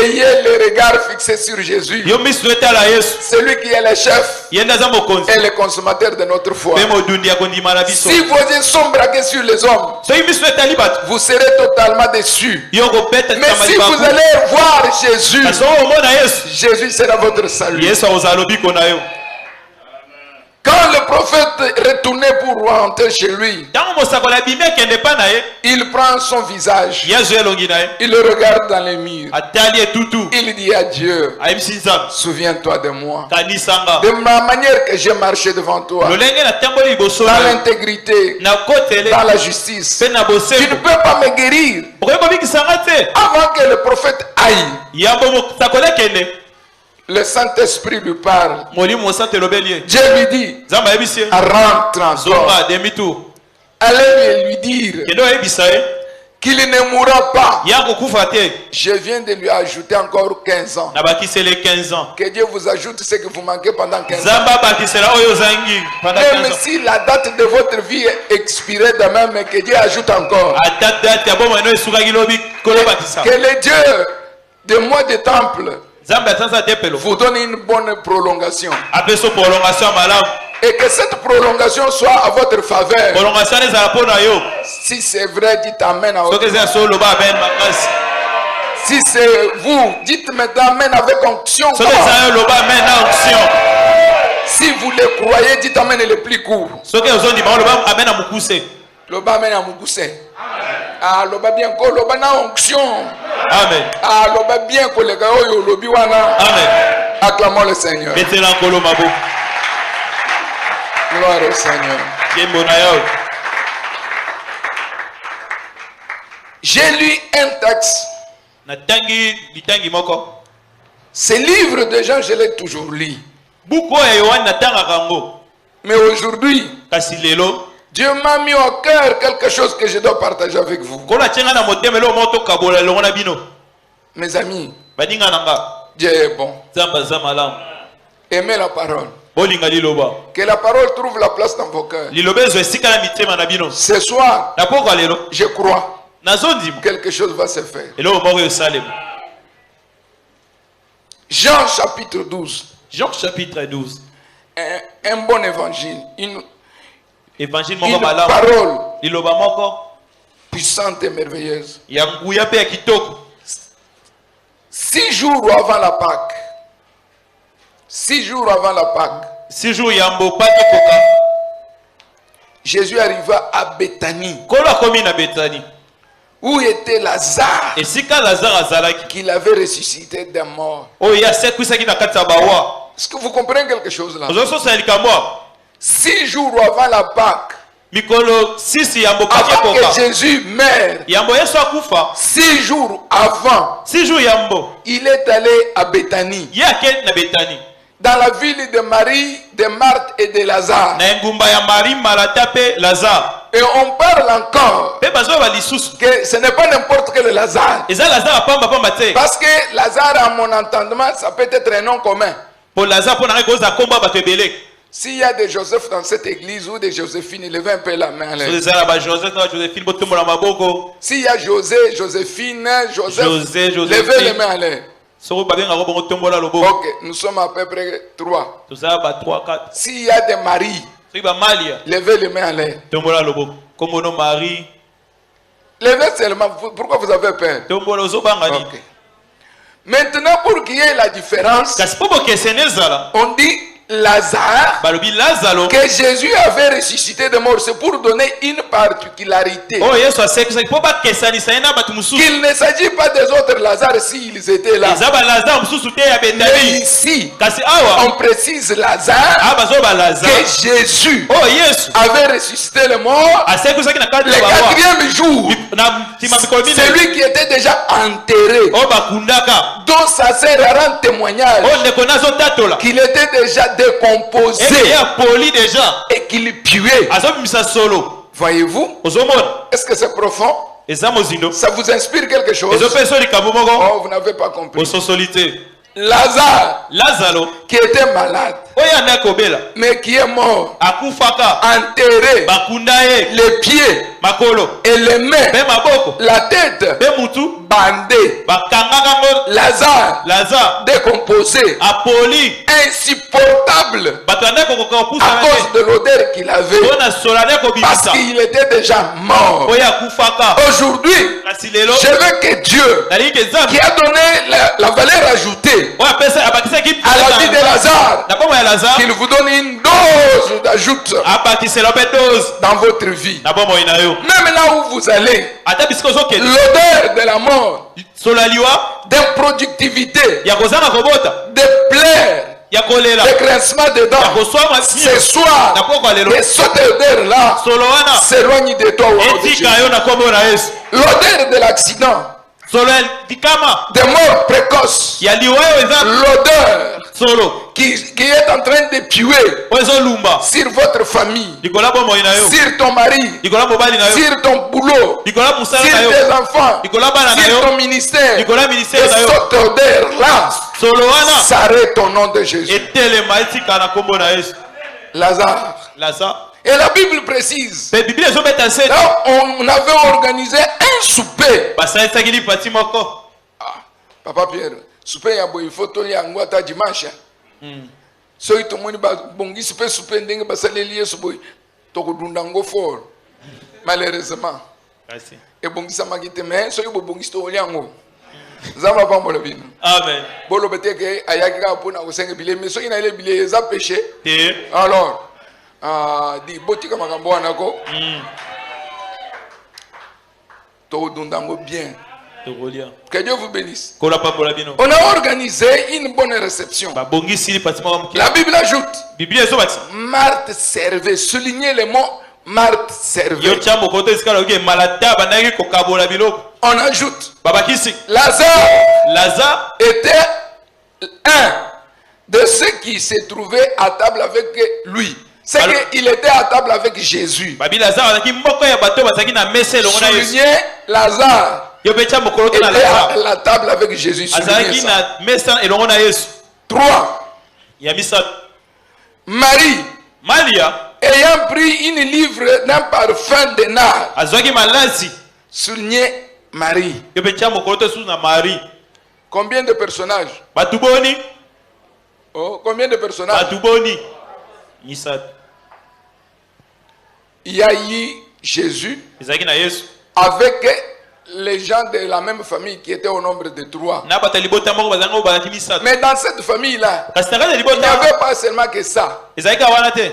Ayez le regard fixé sur Jésus, celui qui est le chef et le consommateur de notre foi. Si vos yeux sont braqués sur les hommes, vous serez totalement déçus. Mais si vous allez voir Jésus, Jésus sera votre salut. Quand le prophète retournait pour rentrer chez lui, il prend son visage, il le regarde dans les murs, il dit à Dieu, souviens-toi de moi, de ma manière que j'ai marché devant toi, dans l'intégrité, dans la justice. Tu ne peux pas me guérir avant que le prophète aille. Le Saint-Esprit lui parle. Dieu lui dit, rentre encore. Allez lui dire qu'il ne mourra pas. Je viens de lui ajouter encore 15 ans. Que Dieu vous ajoute ce que vous manquez pendant 15 ans. Même si la date de votre vie est expirée demain, mais que Dieu ajoute encore. Que le Dieu de mois de temple vous donne une bonne prolongation. Et que cette prolongation soit à votre faveur. Si c'est vrai, dites Amen. Si c'est vous, dites maintenant Amen avec onction. Si vous le croyez, dites Amen le plus court. Loba Amen à Muguse. Ah, loba bien ko loba na onction. Amen. Ah, loba bien ko le gayo lobi wana. Amen. Acclamons le Seigneur. Gloire au Seigneur. J'ai lu un texte. Ce livre de Jean, je l'ai toujours lu. Mais aujourd'hui, Dieu m'a mis au cœur quelque chose que je dois partager avec vous. Mes amis, Dieu est bon. Aimez la parole. Que la parole trouve la place dans vos cœurs. Ce soir, je crois quelque chose va se faire. Jean chapitre 12. Jean chapitre 12. Un bon évangile. Une parole puissante et merveilleuse. 6 jours avant la Pâque. 6 jours avant la Pâque. Jésus arriva à Béthanie. Où était Lazare qu'il avait ressuscité des morts. Est-ce que vous comprenez quelque chose là? 6 jours avant la Pâque, avant que Jésus meure, 6 jours avant, il est allé à Béthanie, dans la ville de Marie, de Marthe et de Lazare. Et on parle encore que ce n'est pas n'importe quel Lazare. Parce que Lazare, à mon entendement, ça peut être un nom commun. S'il y a des Joseph dans cette église ou des Joséphine, levez un peu la main à l'air. S'il y a José, Joséphine, Joseph, levez les mains à l'air. Ok, nous sommes à peu près 3. S'il y a des maris, levez les mains à l'air. Levez seulement. Pourquoi vous avez peur? Okay. Maintenant, pour qu'il y ait la différence, on dit Lazare, que Jésus avait ressuscité de mort, c'est pour donner une particularité. Qu'il ne s'agit pas des autres Lazare s'ils étaient là. Mais ici, on précise Lazare, que Jésus avait ressuscité le mort le 4e jour. C'est lui qui était déjà enterré, dont sa sœur rend témoignage qu'il était déjà décomposé et qu'il puait. Voyez-vous? Est-ce que c'est profond? Ça vous inspire quelque chose? Oh, vous n'avez pas compris. Lazare, qui était malade, mais qui est mort, enterré, les pieds et les mains, la tête bandée, Lazare décomposé, insupportable, à cause de l'odeur qu'il avait, parce qu'il était déjà mort. Aujourd'hui, je veux que Dieu, qui a donné la valeur ajoutée à la vie de Lazare, qu'il vous donne une dose d'ajout dans votre vie. Même là où vous allez, l'odeur de la mort, d'improductivité, de plaire, de grincement de dents, ce soir, que cette odeur-là s'éloigne de toi. L'odeur de l'accident, des morts précoces, l'odeur qui est en train de puer sur votre famille, sur ton mari, sur ton boulot, sur tes enfants, sur ton ministère, et cette odeur-là s'arrête au nom de Jésus. Lazare. Et la Bible précise, là, on avait organisé un souper. Papa Pierre, souper il faut tourner en Guata dimanche. So tout le monde bongi souper ndenge basaleli souper tokudundango fort. Malheureusement. Et bongi samagite mais so yo bongi stolia ngo. Zama pa mbola bino. Amen. Bolo beteke ayakika pona osenge bile mais so ina ile bile za péché. Alors di botika makambo wana ko. Tokudundango bien. Que Dieu vous bénisse. On a organisé une bonne réception. La Bible ajoute, Marthe servait. Soulignez le mot Marthe servait. On ajoute, Lazare était un de ceux qui se trouvaient à table avec lui. C'est qu'il était à table avec Jésus. Soulignez Lazare. Il était à la table avec Jésus. 3. Marie, ayant pris une livre d'un parfum de nard. Soulignez Marie. Combien de personnages? Oh, combien de personnages? Il y a eu Jésus avec les gens de la même famille qui étaient au nombre de 3. Mais dans cette famille-là, il n'y avait pas seulement que ça.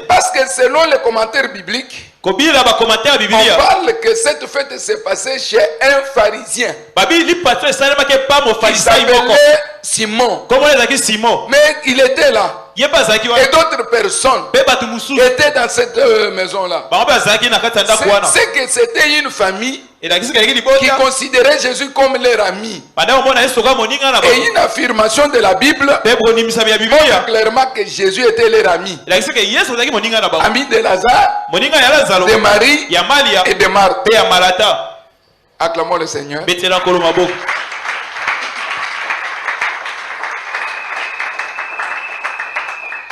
Parce que selon les commentaires bibliques, on parle que cette fête s'est passée chez un pharisien qui s'appelait Simon. Mais il était là. Et d'autres personnes étaient dans cette maison-là. C'est que c'était une famille qui considérait Jésus comme leur ami. Et une affirmation de la Bible montre clairement que Jésus était leur ami. Ami de Lazare, de Marie et de Marthe. Acclamons le Seigneur.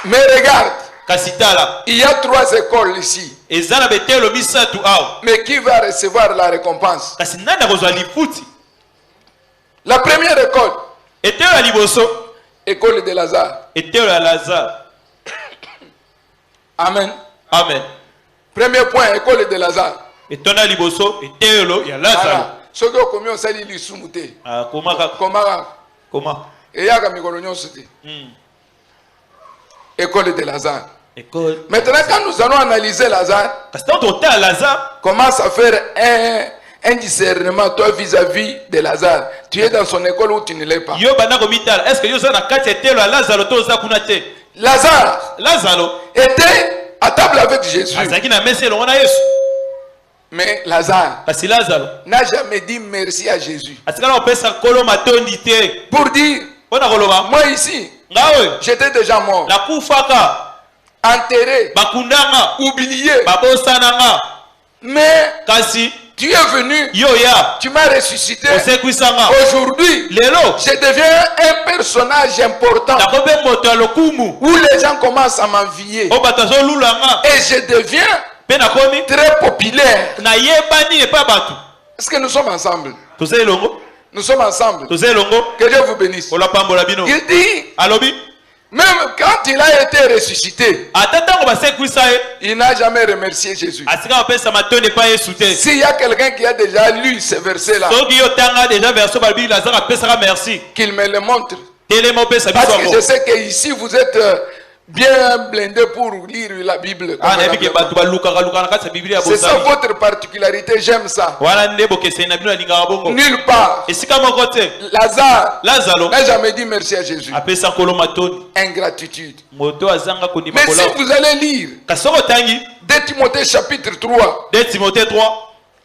Mais regarde, il y a 3 écoles ici. Mais qui va recevoir la récompense? La première école, école de Lazare. Amen. Amen. Premier point, école de Lazare. Voilà. Ce que vous avez sali lisumute. Comment? Et il y a un mikolo soute. École de Lazare. Maintenant, quand nous allons analyser Lazare, commence à faire un discernement toi vis-à-vis de Lazare. Tu es dans son école ou tu ne l'es pas. Lazare était à table avec Jésus. Mais Lazare n'a jamais dit merci à Jésus. Pour dire, moi ici, j'étais déjà mort, enterré, oublié. Mais tu es venu, tu m'as ressuscité. Aujourd'hui, je deviens un personnage important où les gens commencent à m'envier. Et je deviens très populaire. Est-ce que nous sommes ensemble? Nous sommes ensemble. Que Dieu vous bénisse. Il dit, Même quand il a été ressuscité, il n'a jamais remercié Jésus. S'il y a quelqu'un qui a déjà lu ce verset-là, qu'il me le montre. Parce que je sais qu'ici vous êtes bien blindé pour lire la Bible. C'est ça votre particularité, j'aime ça. Nulle part. Lazare n'a jamais dit merci à Jésus. Ingratitude. Mais si vous allez lire 2 Timothée chapitre 3,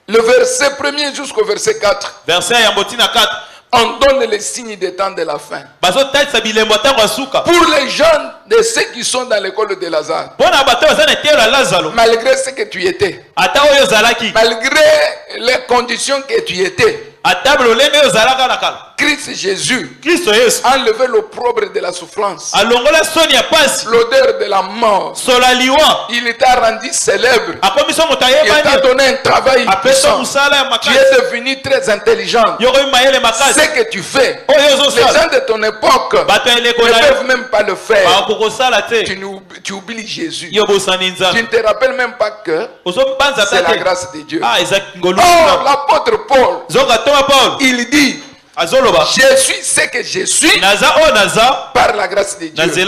le verset 1er jusqu'au verset 4, on donne les signes des temps de la fin. Pour les jeunes de ceux qui sont dans l'école de Lazare, malgré ce que tu étais, malgré les conditions que tu étais, Christ Jésus a enlevé l'opprobre de la souffrance, l'odeur de la mort. Il t'a rendu célèbre. Il t'a donné un travail puissant. Tu es devenu très intelligent. Ce que tu fais, les gens de ton époque ne peuvent même pas le faire. Tu oublies Jésus. Tu ne te rappelles même pas que c'est la grâce de Dieu. Or, l'apôtre Paul, il dit, je suis ce que je suis par la grâce de Dieu.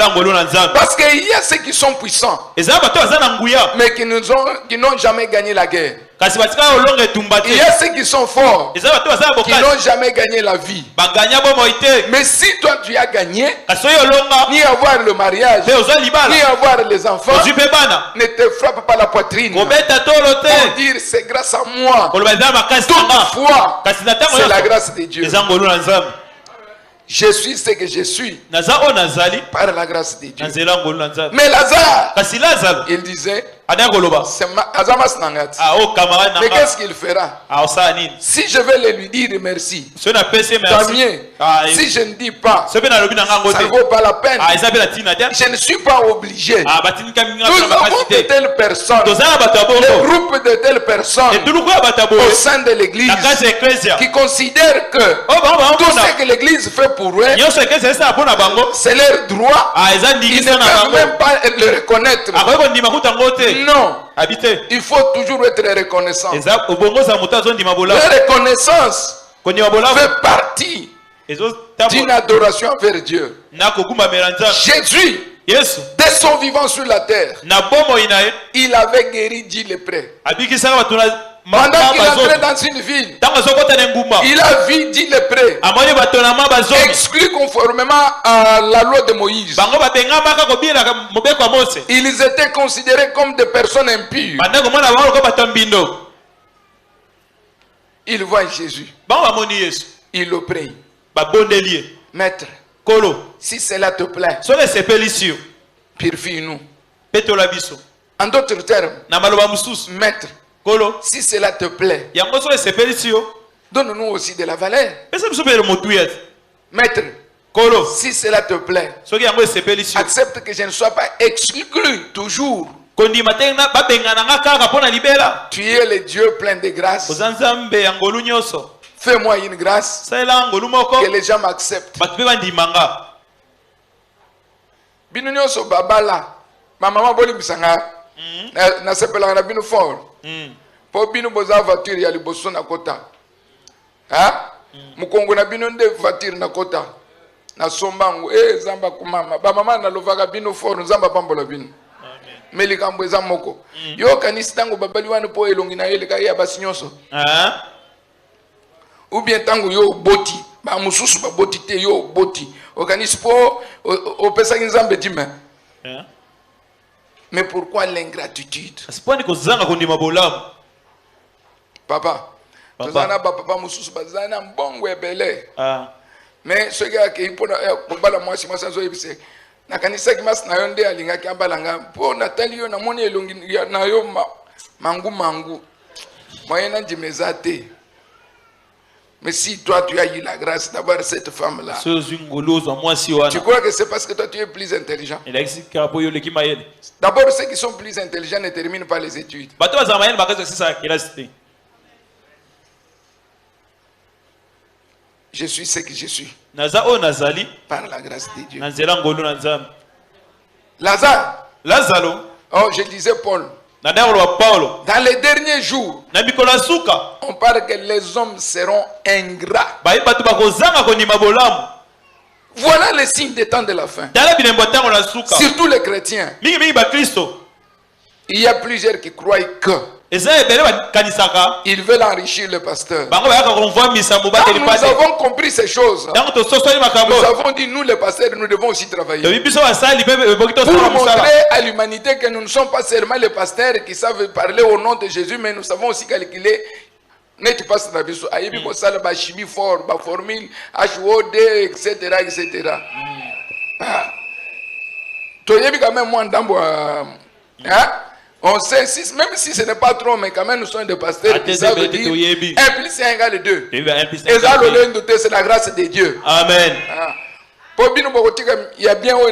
Parce qu'il y a ceux qui sont puissants, mais qui n'ont jamais gagné la guerre. Il y a ceux qui sont forts, qui n'ont jamais gagné la vie. Mais si toi tu as gagné, ni avoir le mariage, ni avoir les enfants, ne te frappe pas la poitrine pour dire c'est grâce à moi. Toutefois, c'est la grâce de Dieu. Je suis ce que je suis par la grâce de Dieu. Mais Lazare, il disait, mais qu'est-ce qu'il fera? Si je vais lui dire merci, tant mieux. Si je ne dis pas, ça ne vaut pas la peine. Je ne suis pas obligé. Nous avons de telles personnes, le groupe de telles personnes au sein de l'église qui considèrent que tout ce que l'église fait pour eux, c'est leur droit. Ils ne peuvent même pas le reconnaître. Non. Il faut toujours être reconnaissant. La reconnaissance fait partie d'une adoration envers Dieu. Jésus, dès son vivant sur la terre, il avait guéri 10 lépreux. Pendant qu'il entrait dans une ville, il a vu 10 lépreux, exclus conformément à la loi de Moïse. Ils étaient considérés comme des personnes impures. Il voit Jésus. Il le prie. Maître, si cela te plaît, purifie-nous. En d'autres termes, maître, si cela te plaît, donne-nous aussi de la valeur. Maître, si cela te plaît, accepte que je ne sois pas exclu toujours. Tu es le Dieu plein de grâce. Fais-moi une grâce que les gens m'acceptent. Binunyoso babala, ma maman boli bisanga, na sepela na binu fort. Po binu boza voiture ya liboso na kota. Ha? Mukongo na binu nde voiture na kota. Na sombango, zamba kumama. Ba mama na lovaka binu fort, zamba pambola binu. Meli kambweza moko. Yo kanisi tango babali wanu po elongi na yele kaya basi nyonso. Ou bien tango yo boti, ba mususu ba boti te yo boti. Okanisi po opesa nzambe dime. Mais pourquoi l'ingratitude? Papa, tozana ba papa mususu bazana mbongo ebele. Mais ce gars qui pour bala mwasi masanzo ebise. Na kanisa ki mas na yonde alinga ki abalanga po natali yo na moni elongi na yo mangu. Moyena njimezate. Mais si toi tu as eu la grâce d'avoir cette femme-là, tu crois que c'est parce que toi tu es plus intelligent? D'abord, ceux qui sont plus intelligents ne terminent pas les études. Je suis ce que je suis par la grâce de Dieu. Lazare. Lazaro. Oh, je disais Paul. Na ndako wa Paulo. Dans les derniers jours, Na mikolo ya suka. on parle que les hommes seront ingrats. Ba batu bakozanga kondima bolamu. Voilà les signes des temps de la fin. Tala bilembo tango na suka. Surtout les chrétiens. Mingi mingi ba Kristo. Il y a plusieurs qui croient que Eza ebele ba kanisaka. ils veulent enrichir le pasteur. Bango ba konvoi misa mo ba Quand teli nous pate. avons compris ces choses, Tango to soso ni makambo. nous avons dit, nous les pasteurs, nous devons aussi travailler. To biso wa sali bebe bokito Pour sala musala. montrer à l'humanité que nous ne sommes pas seulement les pasteurs qui savent parler au nom de Jésus, mais nous savons aussi calculer. N'est-ce pas ça, Nabiso? Aïbi ko sala ba chimie fort, ba formule, HOD, etc., etc. Toyebi quand même moi ndambo, hein? On sait, même si ce n'est pas trop, mais quand même nous sommes des pasteurs qui savent dire 1 plus 1 égale 2. Et ça, c'est la grâce de Dieu. Amen. Il y a bien où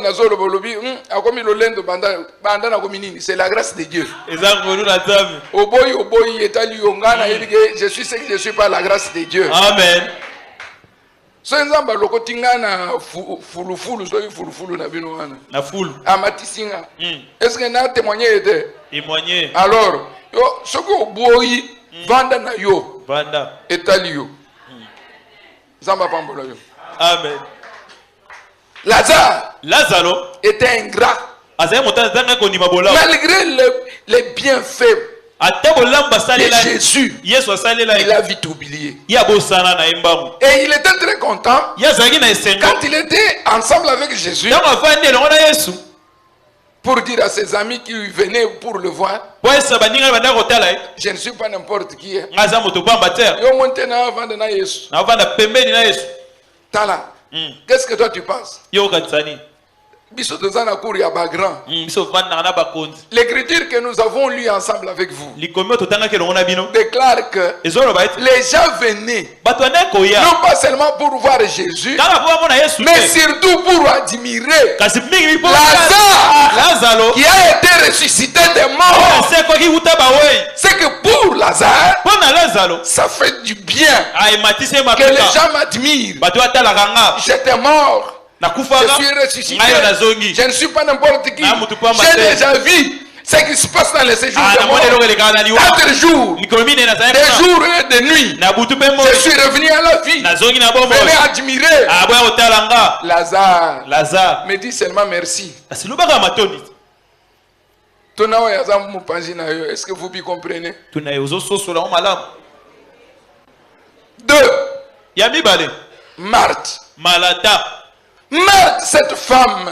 c'est la grâce de Dieu. Je suis ce que je suis par la grâce de Dieu. Amen. So nzamba lokotinga na fulu na bino wana Na full. amatisinga est-ce que na témoigner était Témoigner. alors yo soko oboyi vanda na yo Vanda. etali yo nzamba pambola yo. Amen. Lazare était ingrat malgré les bienfaits de Jésus. Il a vite oublié. Et il était très content quand il était ensemble avec Jésus pour dire à ses amis qui venaient pour le voir, je ne suis pas n'importe qui. Yo monte na vanda na Yesu. Tala. Qu'est-ce que toi tu penses? L'écriture que nous avons lue ensemble avec vous déclare que les gens venaient non pas seulement pour voir Jésus, mais surtout pour admirer Lazare qui a été ressuscité des morts. C'est que pour Lazare, ça fait du bien que les gens m'admirent. J'étais mort, je suis ressuscité, je ne suis pas n'importe qui. J'ai déjà vu ce qui se passe dans les séjours de mort. 4 jours, des jours et des nuits, je suis revenu à la vie. Venez admirer Lazare. Me dit seulement merci. Est-ce que vous y comprenez? 2. Marthe. Marthe, cette femme,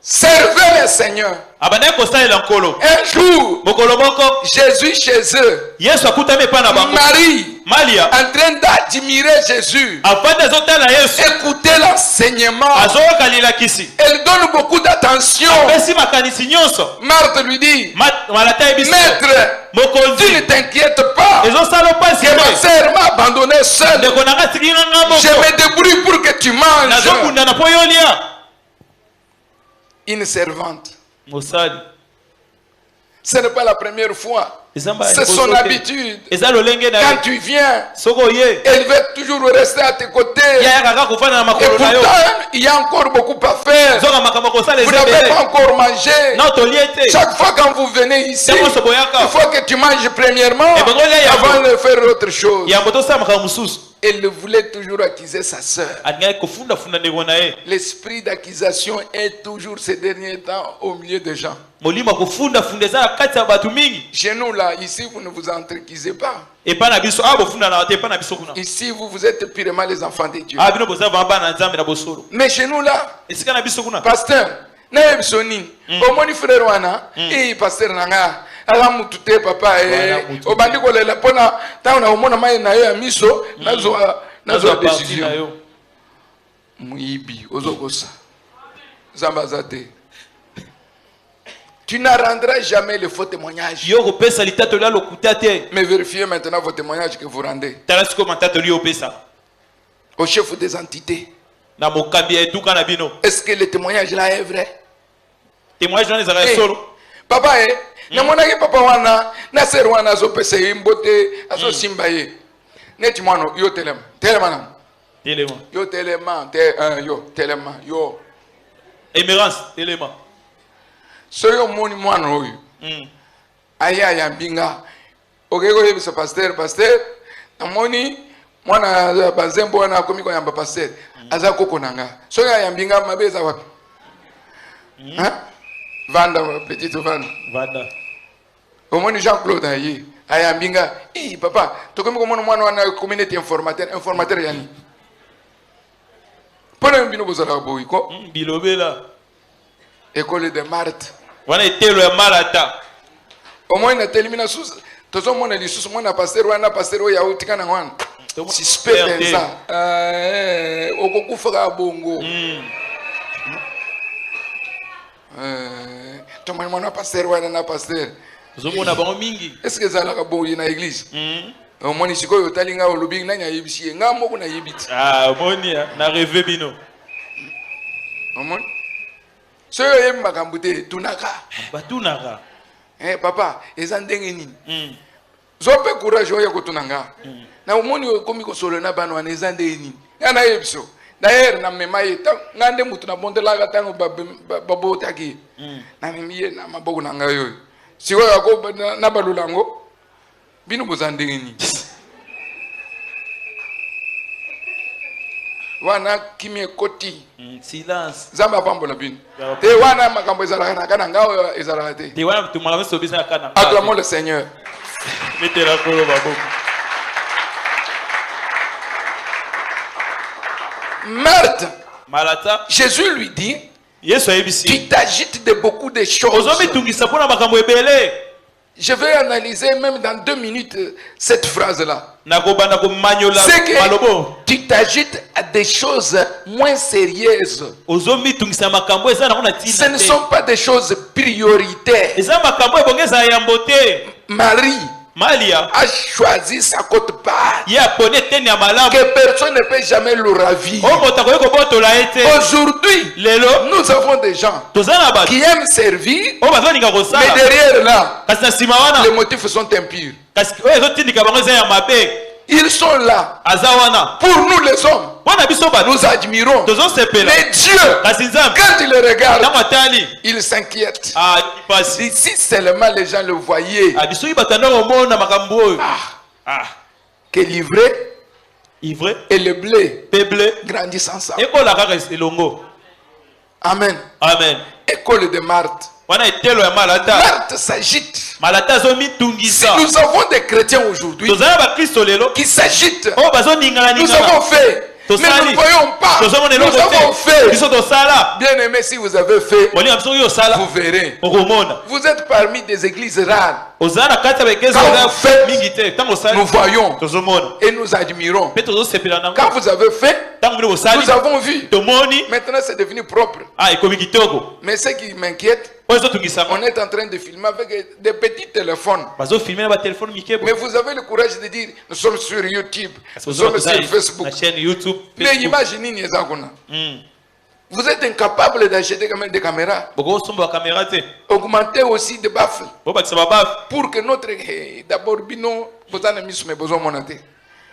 servait le Seigneur. Un jour, Jésus chez eux, Marie, en train d'admirer Jésus, écouter l'enseignement, elle donne beaucoup d'attention. Marthe lui dit, Maître, tu ne t'inquiètes pas que ma sœur m'a abandonné seule. Je me débrouille pour que tu manges. Une servante. Ce n'est pas la première fois. C'est son habitude. Quand tu viens, elle veut toujours rester à tes côtés. Et pourtant, il y a encore beaucoup à faire. Vous n'avez pas encore mangé. Chaque fois quand vous venez ici, il faut que tu manges premièrement avant de faire autre chose. Elle voulait toujours accuser sa sœur. L'esprit d'accusation est toujours ces derniers temps au milieu des gens. Chez nous là, ici vous ne vous entrecusez pas. Ici vous êtes purement les enfants de Dieu. Mais chez nous là, pasteur, frère wana, pasteur nanga. Alamutute papa obandi kolela pona tauna omona mai na yo ya miso nazo décision muibi ozokosa zambazate. Tu ne rendras jamais le faux témoignage. Mais vérifiez maintenant vos témoignages que vous rendez au chef des entités. Est-ce que le témoignage là est vrai? Papa namonaki papa wana na ser wana azo pesa imbote azo simba ye neti mwano yo telema yo Émérance, élément. Soyo moni mwana oyo. Aya ya mbinga. Okeko yebisa pasteur. Amoni mwana bazembo wana akomi ko yamba pasteur. Aza koko nanga. Soyo ya mbinga mabeza wapi? Hein? Vanda petite Vanda. Vanda. Omoni Jean-Claude ayi. Aya mbinga. Papa, tokomi ko mwana wana communauté informateur yani. Pona mbino bozala boyi ko? Bilobela. École de Marthe. Wana etelo ya Malata. Omoni na telimina sus. Tozo mona lisusu mona pasteur wana pasteur ya utika na wana. Suspect pensa. Okokufa bongo. Tomani mwana pasteur wana na pasteur. Zomona bango mingi. Est-ce que ça la boyi na église? Omoni sikoyo talinga olobi nanya yebisi nga moko na yebiti. Omoni na rêve bino. Omoni. Soyo yem makambute tunaka. Batunaka. Papa, eza ndenge nini? Zope courage oyo kotunanga. Na omoni okomi ko solo na bana wana eza ndenge nini? Yana yebso. D'ailleurs na memaye ngande mutu na bondela ga tango babotaki. Na mimiye na maboko nanga yo. Sikoyo yako na balulango. Bino bozande nini? Wana kimie koti. Silence. Zamba pambola bino. Te wana makambo ezalaka na kana ngao ezalaka te. Te wana tumala meso bisa kana. Acclamons le Seigneur. Mettez la kolo baboko. Marthe. Malata. Jésus lui dit. Yesu ayebisi. Tu t'agites de beaucoup de choses. Ozomi tungisa pona makambo ebele. Je vais analyser même dans 2 minutes cette phrase-là. C'est que tu t'agites à des choses moins sérieuses. Ce ne sont pas des choses prioritaires. Marie a choisi sa cote-part que personne ne peut jamais le ravir. Aujourd'hui, nous avons des gens qui aiment servir, mais derrière là, les motifs sont impurs. Ils sont là pour nous les hommes. Nous admirons. Mais Dieu, quand il le regarde, il s'inquiète. Si seulement les gens le voyaient. Que l'ivraie et le blé grandissent ensemble. Amen. Amen. École de Marthe. Marthe s'agite. Si nous avons des chrétiens aujourd'hui qui s'agitent, nous avons fait. Mais nous ne voyons pas. Nous avons fait. Bien aimé, si vous avez fait, vous verrez. Vous êtes parmi des églises rares. Quand vous faites, nous voyons et nous admirons. Quand vous avez fait, nous avons vu. Maintenant, c'est devenu propre. Mais ce qui m'inquiète, on est en train de filmer avec des petits téléphones. Mais vous avez le courage de dire, nous sommes sur YouTube, nous sommes sur Facebook. Mais imaginez, vous êtes incapable d'acheter quand même des caméras. Augmentez aussi des baffles. Pour que notre... D'abord, bino, vous avez mis mes besoins monétaires.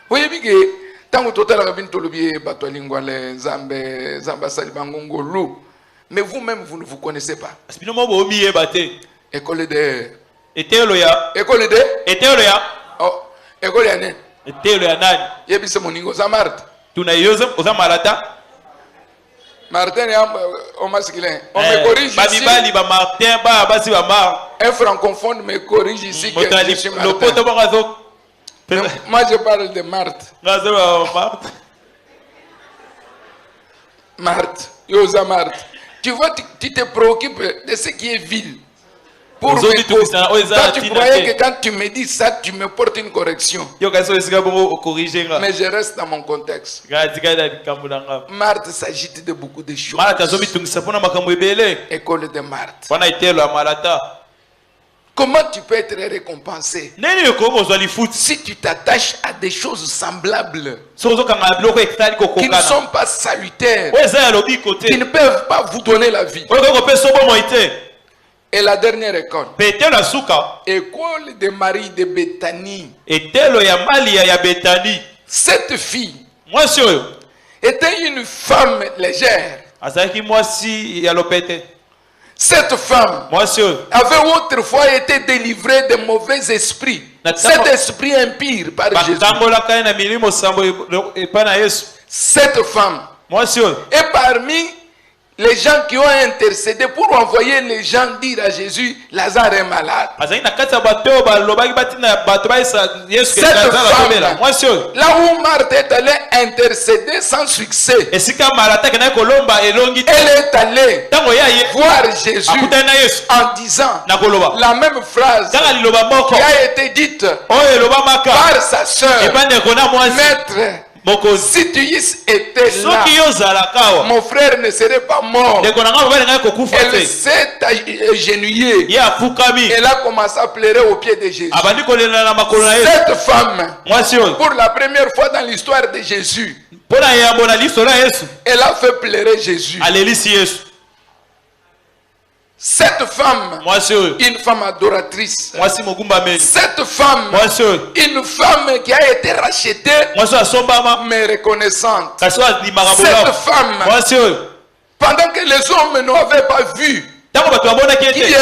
Vous voyez bien que, tant que total a bien tout le bien, Batoilingwale, Zamba Salibangongo, Lou. Mais vous-même, vous ne vous connaissez pas. École de... École de... Oh, école de... Yebise moningo za Marthe. Martin est au masculin. On me corrige ici. Un francophone me corrige ici que je suis Martin. Moi je parle de Marthe. Marthe. Yosa Marthe. Tu vois, tu te préoccupes de ce qui est vil. Pour toi, tu croyais que quand tu me dis ça, tu me portes une correction. Mais je reste dans mon contexte. Marthe s'agite de beaucoup de choses. École de Marthe. Comment tu peux être récompensé si tu t'attaches à des choses semblables qui ne sont pas salutaires, qui ne peuvent pas vous donner la vie? Et la dernière école. École de Marie de Béthanie. Cette fille était une femme légère. azalaki mwasi ya lopete. Cette femme Mwasi oyo avait autrefois été délivrée de mauvais esprits. Cet esprit impur par Jésus. batambolaka ye na milimo sambo epai na Yesu. Cette femme Mwasi oyo est parmi les gens qui ont intercédé pour envoyer les gens dire à Jésus, Lazare est malade. azalaki na kati ya bato oyo balobaki batina bato bayesa Yesu ke Cette Lazare atobela. femme, Mwasi oyo là où Marthe est allée intercéder sans succès, esika Marata akendaki kolomba elongi te. elle est allée Ntango ye aye voir Jésus akutani na Yesu en disant na koloba la même phrase kaka liloba moko qui a été dite oyo elobamaka par sa sœur. epai ndeko na mwasi Maître, mokonzi. si tu y étais là, Soki yo ozalaka awa mon frère ne serait pas mort. ndeko na nga mobali ngai kokufa Elle te. s'est agenouillée. Ye afukami Elle a commencé à pleurer au pied de Jésus. abandi kolela na makolo na Yesu. Cette femme, Mwasi oyo pour la première fois dans l'histoire de Jésus, mpo na yambo na liso na Yesu elle a fait pleurer Jésus. alelisi Yesu. Cette femme, Mwasi oyo une femme adoratrice. mwasi mogumbameli. Cette femme, Mwasi oyo une femme qui a été rachetée, mwasi oyo asombama mais reconnaissante. kasi oyo alimaka Cette bolamu. femme, Mwasi oyo pendant que les hommes n'avaient pas vu ntango bato bamonaki qui ete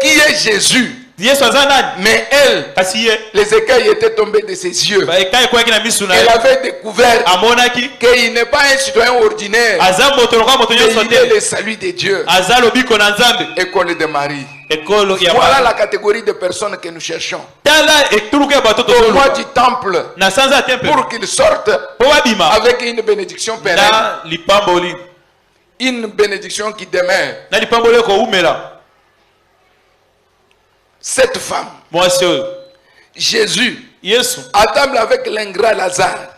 est Jésus, Yesu aza nani, mais elle, kasi ye les écailles étaient tombés de ses yeux. ekai ekweyaki na misu na Elle ye avait découvert amonaki qu'il n'est pas un citoyen ordinaire, aza moto lokola moto mais nyonso il est te, le salut de Dieu. aza lobiko na Nzambe. École de Marie. Ekolo ya Voilà Maria. la catégorie de personnes que nous cherchons. Tala etuluku ya bato Au mois tozoluka du temple, na sanza ya temple pour qu'ils sortent mpo babima avec une bénédiction pérenne, na lipamboli une bénédiction qui demeure. na lipamboli ekoumela. Cette femme, Mwasi oyo Jésus, Yesu à table avec l'ingrat Lazare,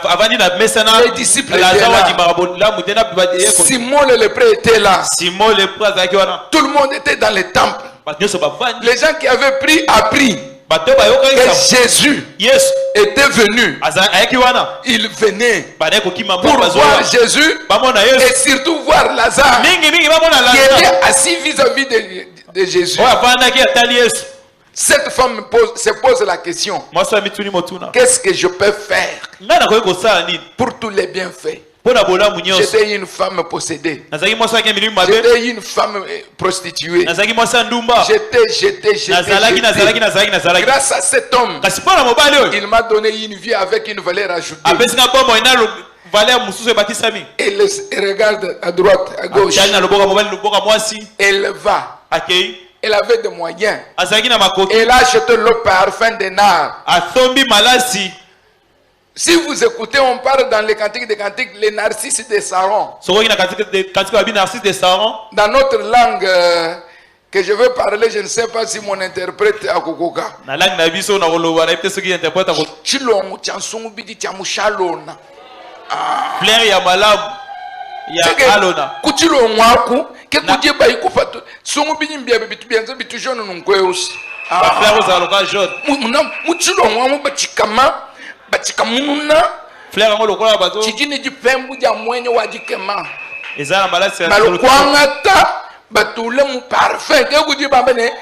avandi na mesa na Les disciples étaient Lazare là. wandimaka bolamu te na Simon le lépreux était là. Simon lepre azalaki wana Tout le monde était dans le temple. bato nyonso bavandi Les gens qui avaient pris appris bato bayokaki que Jésus Yesu était venu. ayaki wana Il venait badai kokima pour voir Jésus bamona et Yesu surtout voir Lazare mingi bamona qui était Lazare assis vis-à-vis de Jésus. oyo avandaki atali Yesu. Cette femme se pose la question, Mwasi ya mituni motuna qu'est-ce que je peux faire ngai nakoki kosala nini pour tous les bienfaits? mpo na bolamu nyonso. J'étais une femme possédée. Nazalaki mwasi ake milimo mabe, J'étais une femme prostituée. nazalaki mwasi ya ndumba, J'étais. nazalaki. Grâce à cet homme, Kasi mpo na mobali oyo il m'a donné une vie avec une valeur ajoutée. apesi nga bomoi na valeur mosusu ebakisami. Elle regarde à droite, à gauche. Atali na loboka mobali loboka mwasi Elle va. akei, Elle avait des moyens. azalaki na makoki, Elle a acheté le parfum de nard. asombi malasi. Si vous écoutez, on parle dans les cantiques des cantiques, les narcisses de Saron. Sokoki na katika babi Narcisse de Saron. Dans notre langue que je veux parler, je ne sais pas si mon interprète a kukuka. Na langue na biso na koloba na epte soki interprète ko Chilongo chansungu bidi chamushalona. fleur ya malamu ya alona. Kuchilongo aku ke kudie ba ikufa sungu bidi mbia bitu bianza bitu jono nungweus. Ba fleur za loka jaune. Muna muchilongo amu bachikamununa. Fleur ngo lokola bato Chikini jipembu ja mwenye wajikema. ezala malasi ya Malukwangata batule mu parfum ke kudie bambene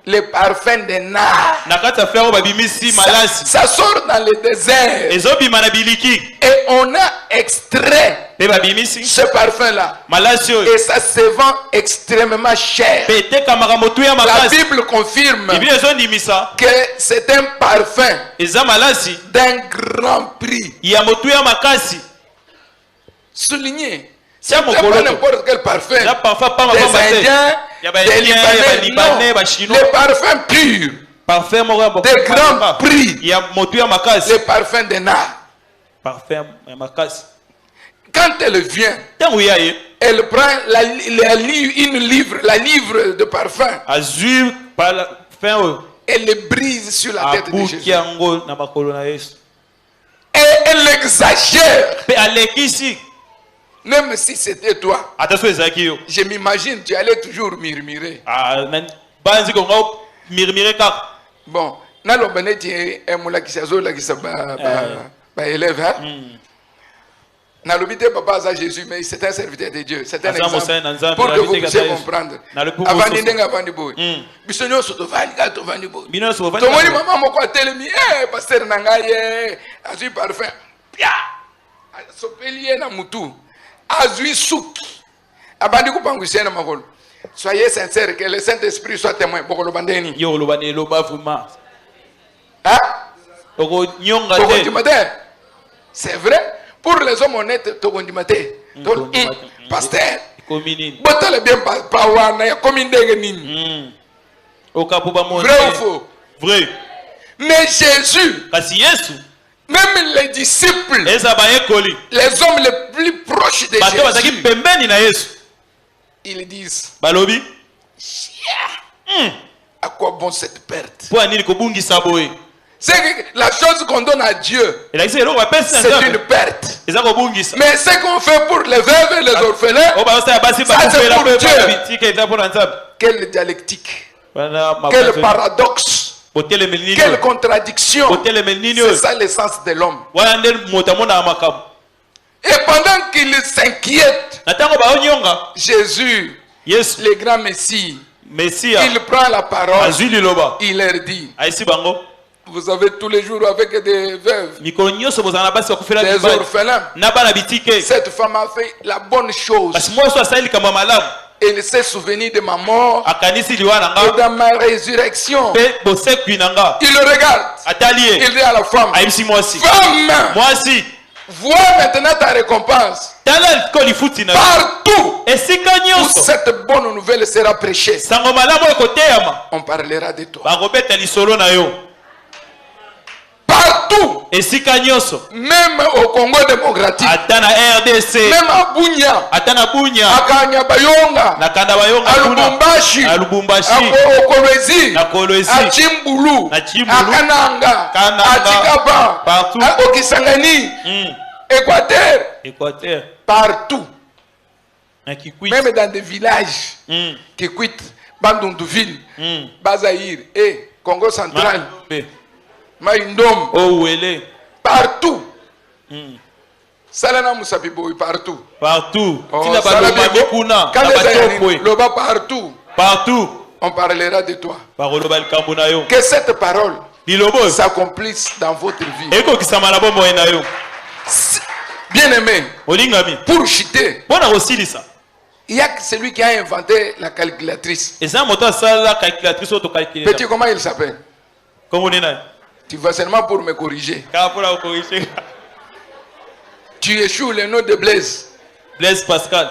le parfum de nard. na kati ya fleur babimisi malasi. Ça sort dans le désert. Ezobima na biliki Et on a extrait pe babimisi ce parfum-là. malasi oyo Et ça se vend extrêmement cher. pe etekamaka motu ya La makasi. Bible confirme Bible ezondimisa que c'est un parfum eza malasi d'un grand prix. ya motu ya makasi. Souligné. C'est C'est pas n'importe quel parfum. Ya parfum pamba Des pamba te. Indiens, Ya ba des Indiens, ya ba Libanais, Libanais, ba non. Chinois. Les parfums purs, Parfum moko ya de grand prix. ya motu ya makasi. Les parfums de nard. Parfum ya makasi. Quand elle vient, Tango ya ye elle prend la livre de parfum. azwi parfum oyo Elle le brise sur la tête de abuki Jésus. yango na makolo na Yesu. Et elle exagère. Pe alekisi Même si c'était toi, ata so ezalaki yo. je m'imagine, tu allais toujours murmurer. Banzi konga mirmire kaka. Bon, naloba neti emulakisa azolakisa ba élève hein. Nalobi te papa za Jésus, mais c'est un serviteur de Dieu. C'est un exemple pour que vous puissiez comprendre. Avant d'indenga vandi boy. Biso nyonso to vandi ka to vandi boy. Bino so vandi. To moni mama moko atelemi pasteur na ngai azui parfum. Pia. Sopeli na mutu. azui suki. Abandi kupangusena makolo. Soyez sincères, que le Saint-Esprit soit témoin. Bokolo bandeni. Yo lo bane lo ba vraiment. Hein? Toko nyonga Togo te. du matin. C'est vrai. Pour les hommes honnêtes, Togo du matin. Pasteur. Komini. Botale bien pas wana ya komi ndenge nini. Okapo ba mo. Vrai ou faux? Vrai. Mais Jésus, Kasi Yesu. même les disciples, Eza ba ekoli. les hommes les plus proches de Bato bazaki Jésus, pembeni na Yesu. ils disent, Balobi. à quoi bon cette perte? Po anili ko bungisa boye. C'est que la chose qu'on donne à Dieu, Ela kisi eloko ba pesa c'est nzambe. une perte. Eza ko bungisa. Mais ce qu'on fait pour les veuves et les orphelins, O ba osa basi ba Ça, c'est kufela pour pe Dieu. ba bitike eza po na nzambe. quelle dialectique, Bana quel mabazo. paradoxe, Botele menino. quelle contradiction. Botele menino. C'est ça l'essence de l'homme. Wana ndel motamona amakabo. Et pendant qu'il s'inquiète, Natango ba onyonga. Jésus, Yesu. le grand Messie, Mesia. il prend la parole, Azui liloba. il leur dit, Aisi bango. vous avez tous les jours avec des veuves, Mikolo nyonso bozana basi ba kufela des mibali. orphelins. Na bana bitike. Cette femme a fait la bonne chose. Basi mwa so asali kama malamu. Elle s'est souvenue de ma mort Akanisi liwa et nanga. dans ma résurrection. Pe bosekwi nanga. Il le regarde. Atali ye. Il dit à la femme, Aimsi mwasi. femme, Mwasi. vois maintenant ta récompense. Tala koli futi na. Partout Esika où nyonso. cette bonne nouvelle sera prêchée, Sango malamu ekoteyama. on parlera de toi. Bakobeta lisolo na yo. Partout, Esika nyonso. même au Congo démocratique, Ata na RDC. même à Bunya, Ata na Bunya. à Kanyabayonga, Na kanda bayonga à kuna. Lubumbashi, Na Lubumbashi. à Kolwezi, Na Kolwezi. à Chimbulu, Na Chimbulu. à Kananga, Kananga. à Chikapa, Partout. au Kisangani, Équateur, Équateur. partout, Na Kikwit. même dans des villages Mm. qui quittent Bandunduville, Mm. Bazaïr et Congo central, Mabe. Maïndom, Owele. partout. Mm. Salana Moussabiboui, partout. Partout. Oh, Tina Salami baloma Bo- mikuna. Quand Na les Aïrani, batopwe. Loba partout, Partout. on parlera de toi. Paroloba likambo na yo. Que cette parole Lilobo. s'accomplisse dans votre vie. Ekokisama na bomoi na yo. Bien aimé, Olingami. pour chuter, Mpona kosilisa. il y a que celui qui a inventé la calculatrice. Eza moto asala calculatrice oto calculer. Petit, comment il s'appelle? Kombo ni nani? Tu vas seulement pour me corriger. Kaka mpona kokorige. Tu échoues le nom de Blaise. Blaise Pascal.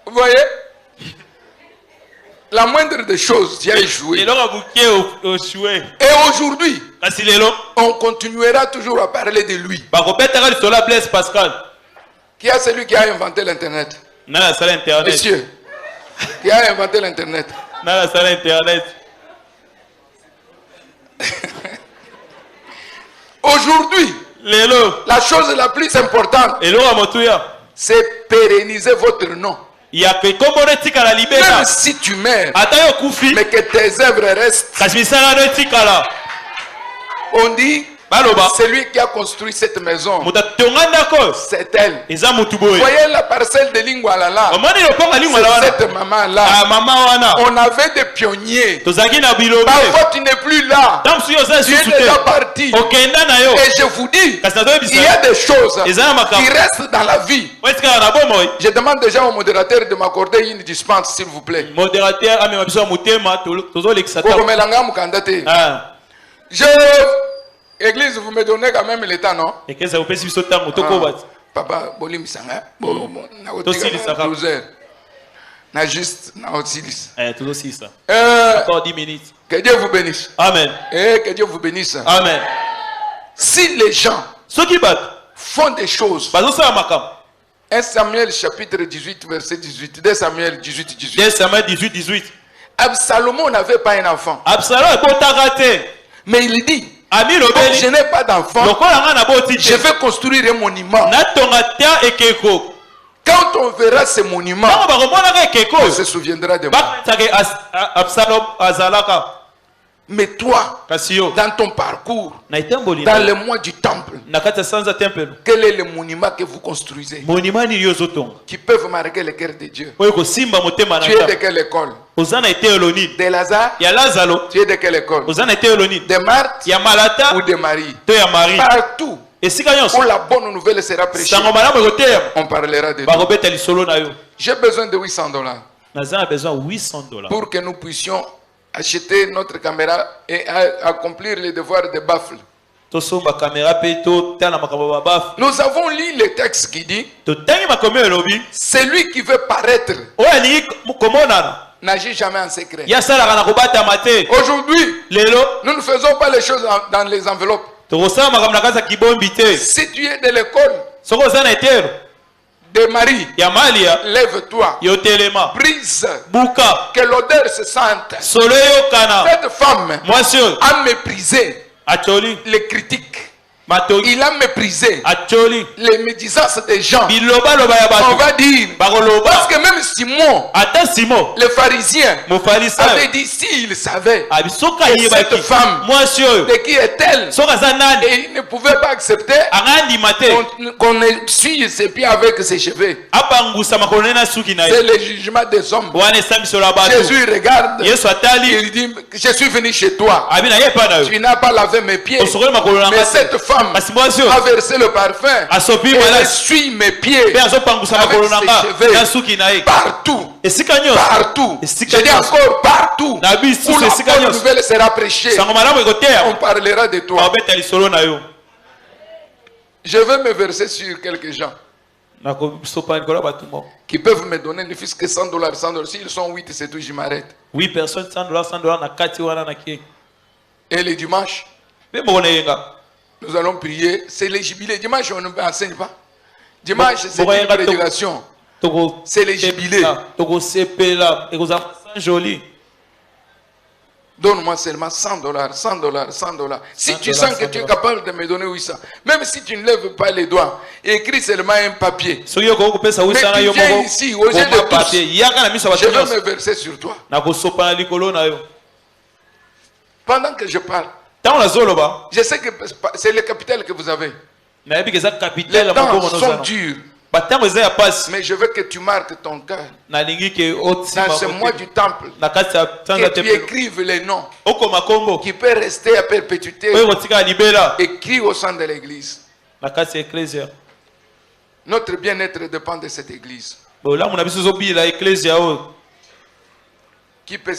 Vous voyez? La moindre des choses, tu as échoué. Lelo kabuke oshue. Et aujourd'hui, Kasi lelo. on continuera toujours à parler de lui. Bakopetaka lisolo ya Blaise Pascal. Qui est celui qui a inventé l'Internet? Nani asala internet. Monsieur, qui a inventé l'Internet? Nani asala internet. Aujourd'hui, Lelo. la chose la plus importante, Eloko ya motuya. c'est pérenniser votre nom. Ya ke kombo no etikala Même libeka. si tu meurs, Ata yo kufi. mais que tes œuvres restent. Kasi misala no etikala. On dit, Baloba. celui qui a construit cette maison, Moto atonga ndako. c'est elle. Eza mutu boye. Voyez la parcelle de Lingwalala. Omoni loponga lingwa la C'est wana. cette maman-là. Ah mama wana. On avait des pionniers. Tozaki na bilobe. Parfois, tu n'es plus là. Tant que yoza Tu es susu te. déjà parti. Okenda na yo. Et je vous dis, Kasi nazo il y a bisa. des choses Eza na makambo. qui restent dans la vie. Wetika na bomoi. Je demande déjà au modérateur de m'accorder une dispense, s'il vous plaît. Modérateur amema biso mutema tozo lekisa ta. Kokomelanga mukandate. Ah. Église, vous me donnez quand même le temps, non? Ekeza upesi biso tango tokoba. Papa, boli misanga. Na Tosili saka. 12 heures. Na juste, na osilis. Tozo sisa. Euh, Encore 10 minutes. Que Dieu vous bénisse. Amen. Et que Dieu vous bénisse. Amen. Si les gens Soki bat. font des choses, Bazo sa makambo. 1 Samuel chapitre 18, verset 18, 2 Samuel 18, 18. 2 Samuel 18 18. Absalom n'avait pas un enfant. Absalom ekotaka te. Mais il dit, Ami comme lobeli. je n'ai pas d'enfant, Lokola nga na boti je te. vais construire un monument. Natonga tia ekeko. Quand on verra ce monument, Tango bakomonaka ekeko. on se souviendra de moi. Bakatake Absalom azalaka. Mais toi, Kasi yo. dans ton parcours, Na itamboli. dans le mois du temple, Na kati ya sanza temple. quel est le monument que vous construisez Monument ni yo zotonga. qui peuvent marquer le cœur de Dieu? Oyo kosimba motema na Tu es de ta. quelle école? Ozana etelo nini? De Lazare? Ya Lazaro. Tu es de quelle école? Ozana etelo nini? De Marthe Ya Malata ou de Marie? to ya Marie. Partout où la bonne nouvelle sera prêchée, on parlera de tout. J'ai besoin de $800 pour que nous puissions acheter notre caméra et accomplir les devoirs de baffle. Nous avons lu le texte qui dit celui qui veut paraître n'agit jamais en secret. Aujourd'hui, nous ne faisons pas les choses dans les enveloppes. Si tu es de l'école de Marie, lève-toi, brise, que l'odeur se sente. Cette femme a méprisé les critiques. Il a méprisé les médisances des gens. On va dire, parce que même Simon, le pharisien, avait dit s'il savait que cette femme, de qui est-elle, et il ne pouvait pas accepter qu'on essuie ses pieds avec ses cheveux. C'est le jugement des hommes. Jésus regarde, il dit, je suis venu chez toi, tu n'as pas lavé mes pieds, mais cette femme a versé le parfum et essuie mes pieds avec ses cheveux. Partout, partout, je dis encore partout où la bonne nouvelle sera prêchée, on parlera de toi. Je veux me verser sur quelques gens qui peuvent me donner ne fût-ce que $100. S'ils sont 8, c'est tout, je m'arrête. 8 personnes, $100 Et le dimanche, nous allons prier. C'est les jubilés. Dimanche, on n'enseigne pas. Dimanche, c'est une prédication. C'est les jubilés. Donne-moi seulement $100. Si tu sens que tu es capable de me donner 800, même si tu ne lèves pas les doigts, écris seulement un papier. Mais tu viens ici, aux yeux de tous, je vais me verser sur toi. Pendant que je parle, je sais que c'est le capital que vous avez. Les temps sont durs. Mais je veux que tu marques ton cœur dans ce mois du temple, que tu écrives les noms qui peuvent rester à perpétuité, écrits au sein de l'église. Notre bien-être dépend de cette église. Qui peut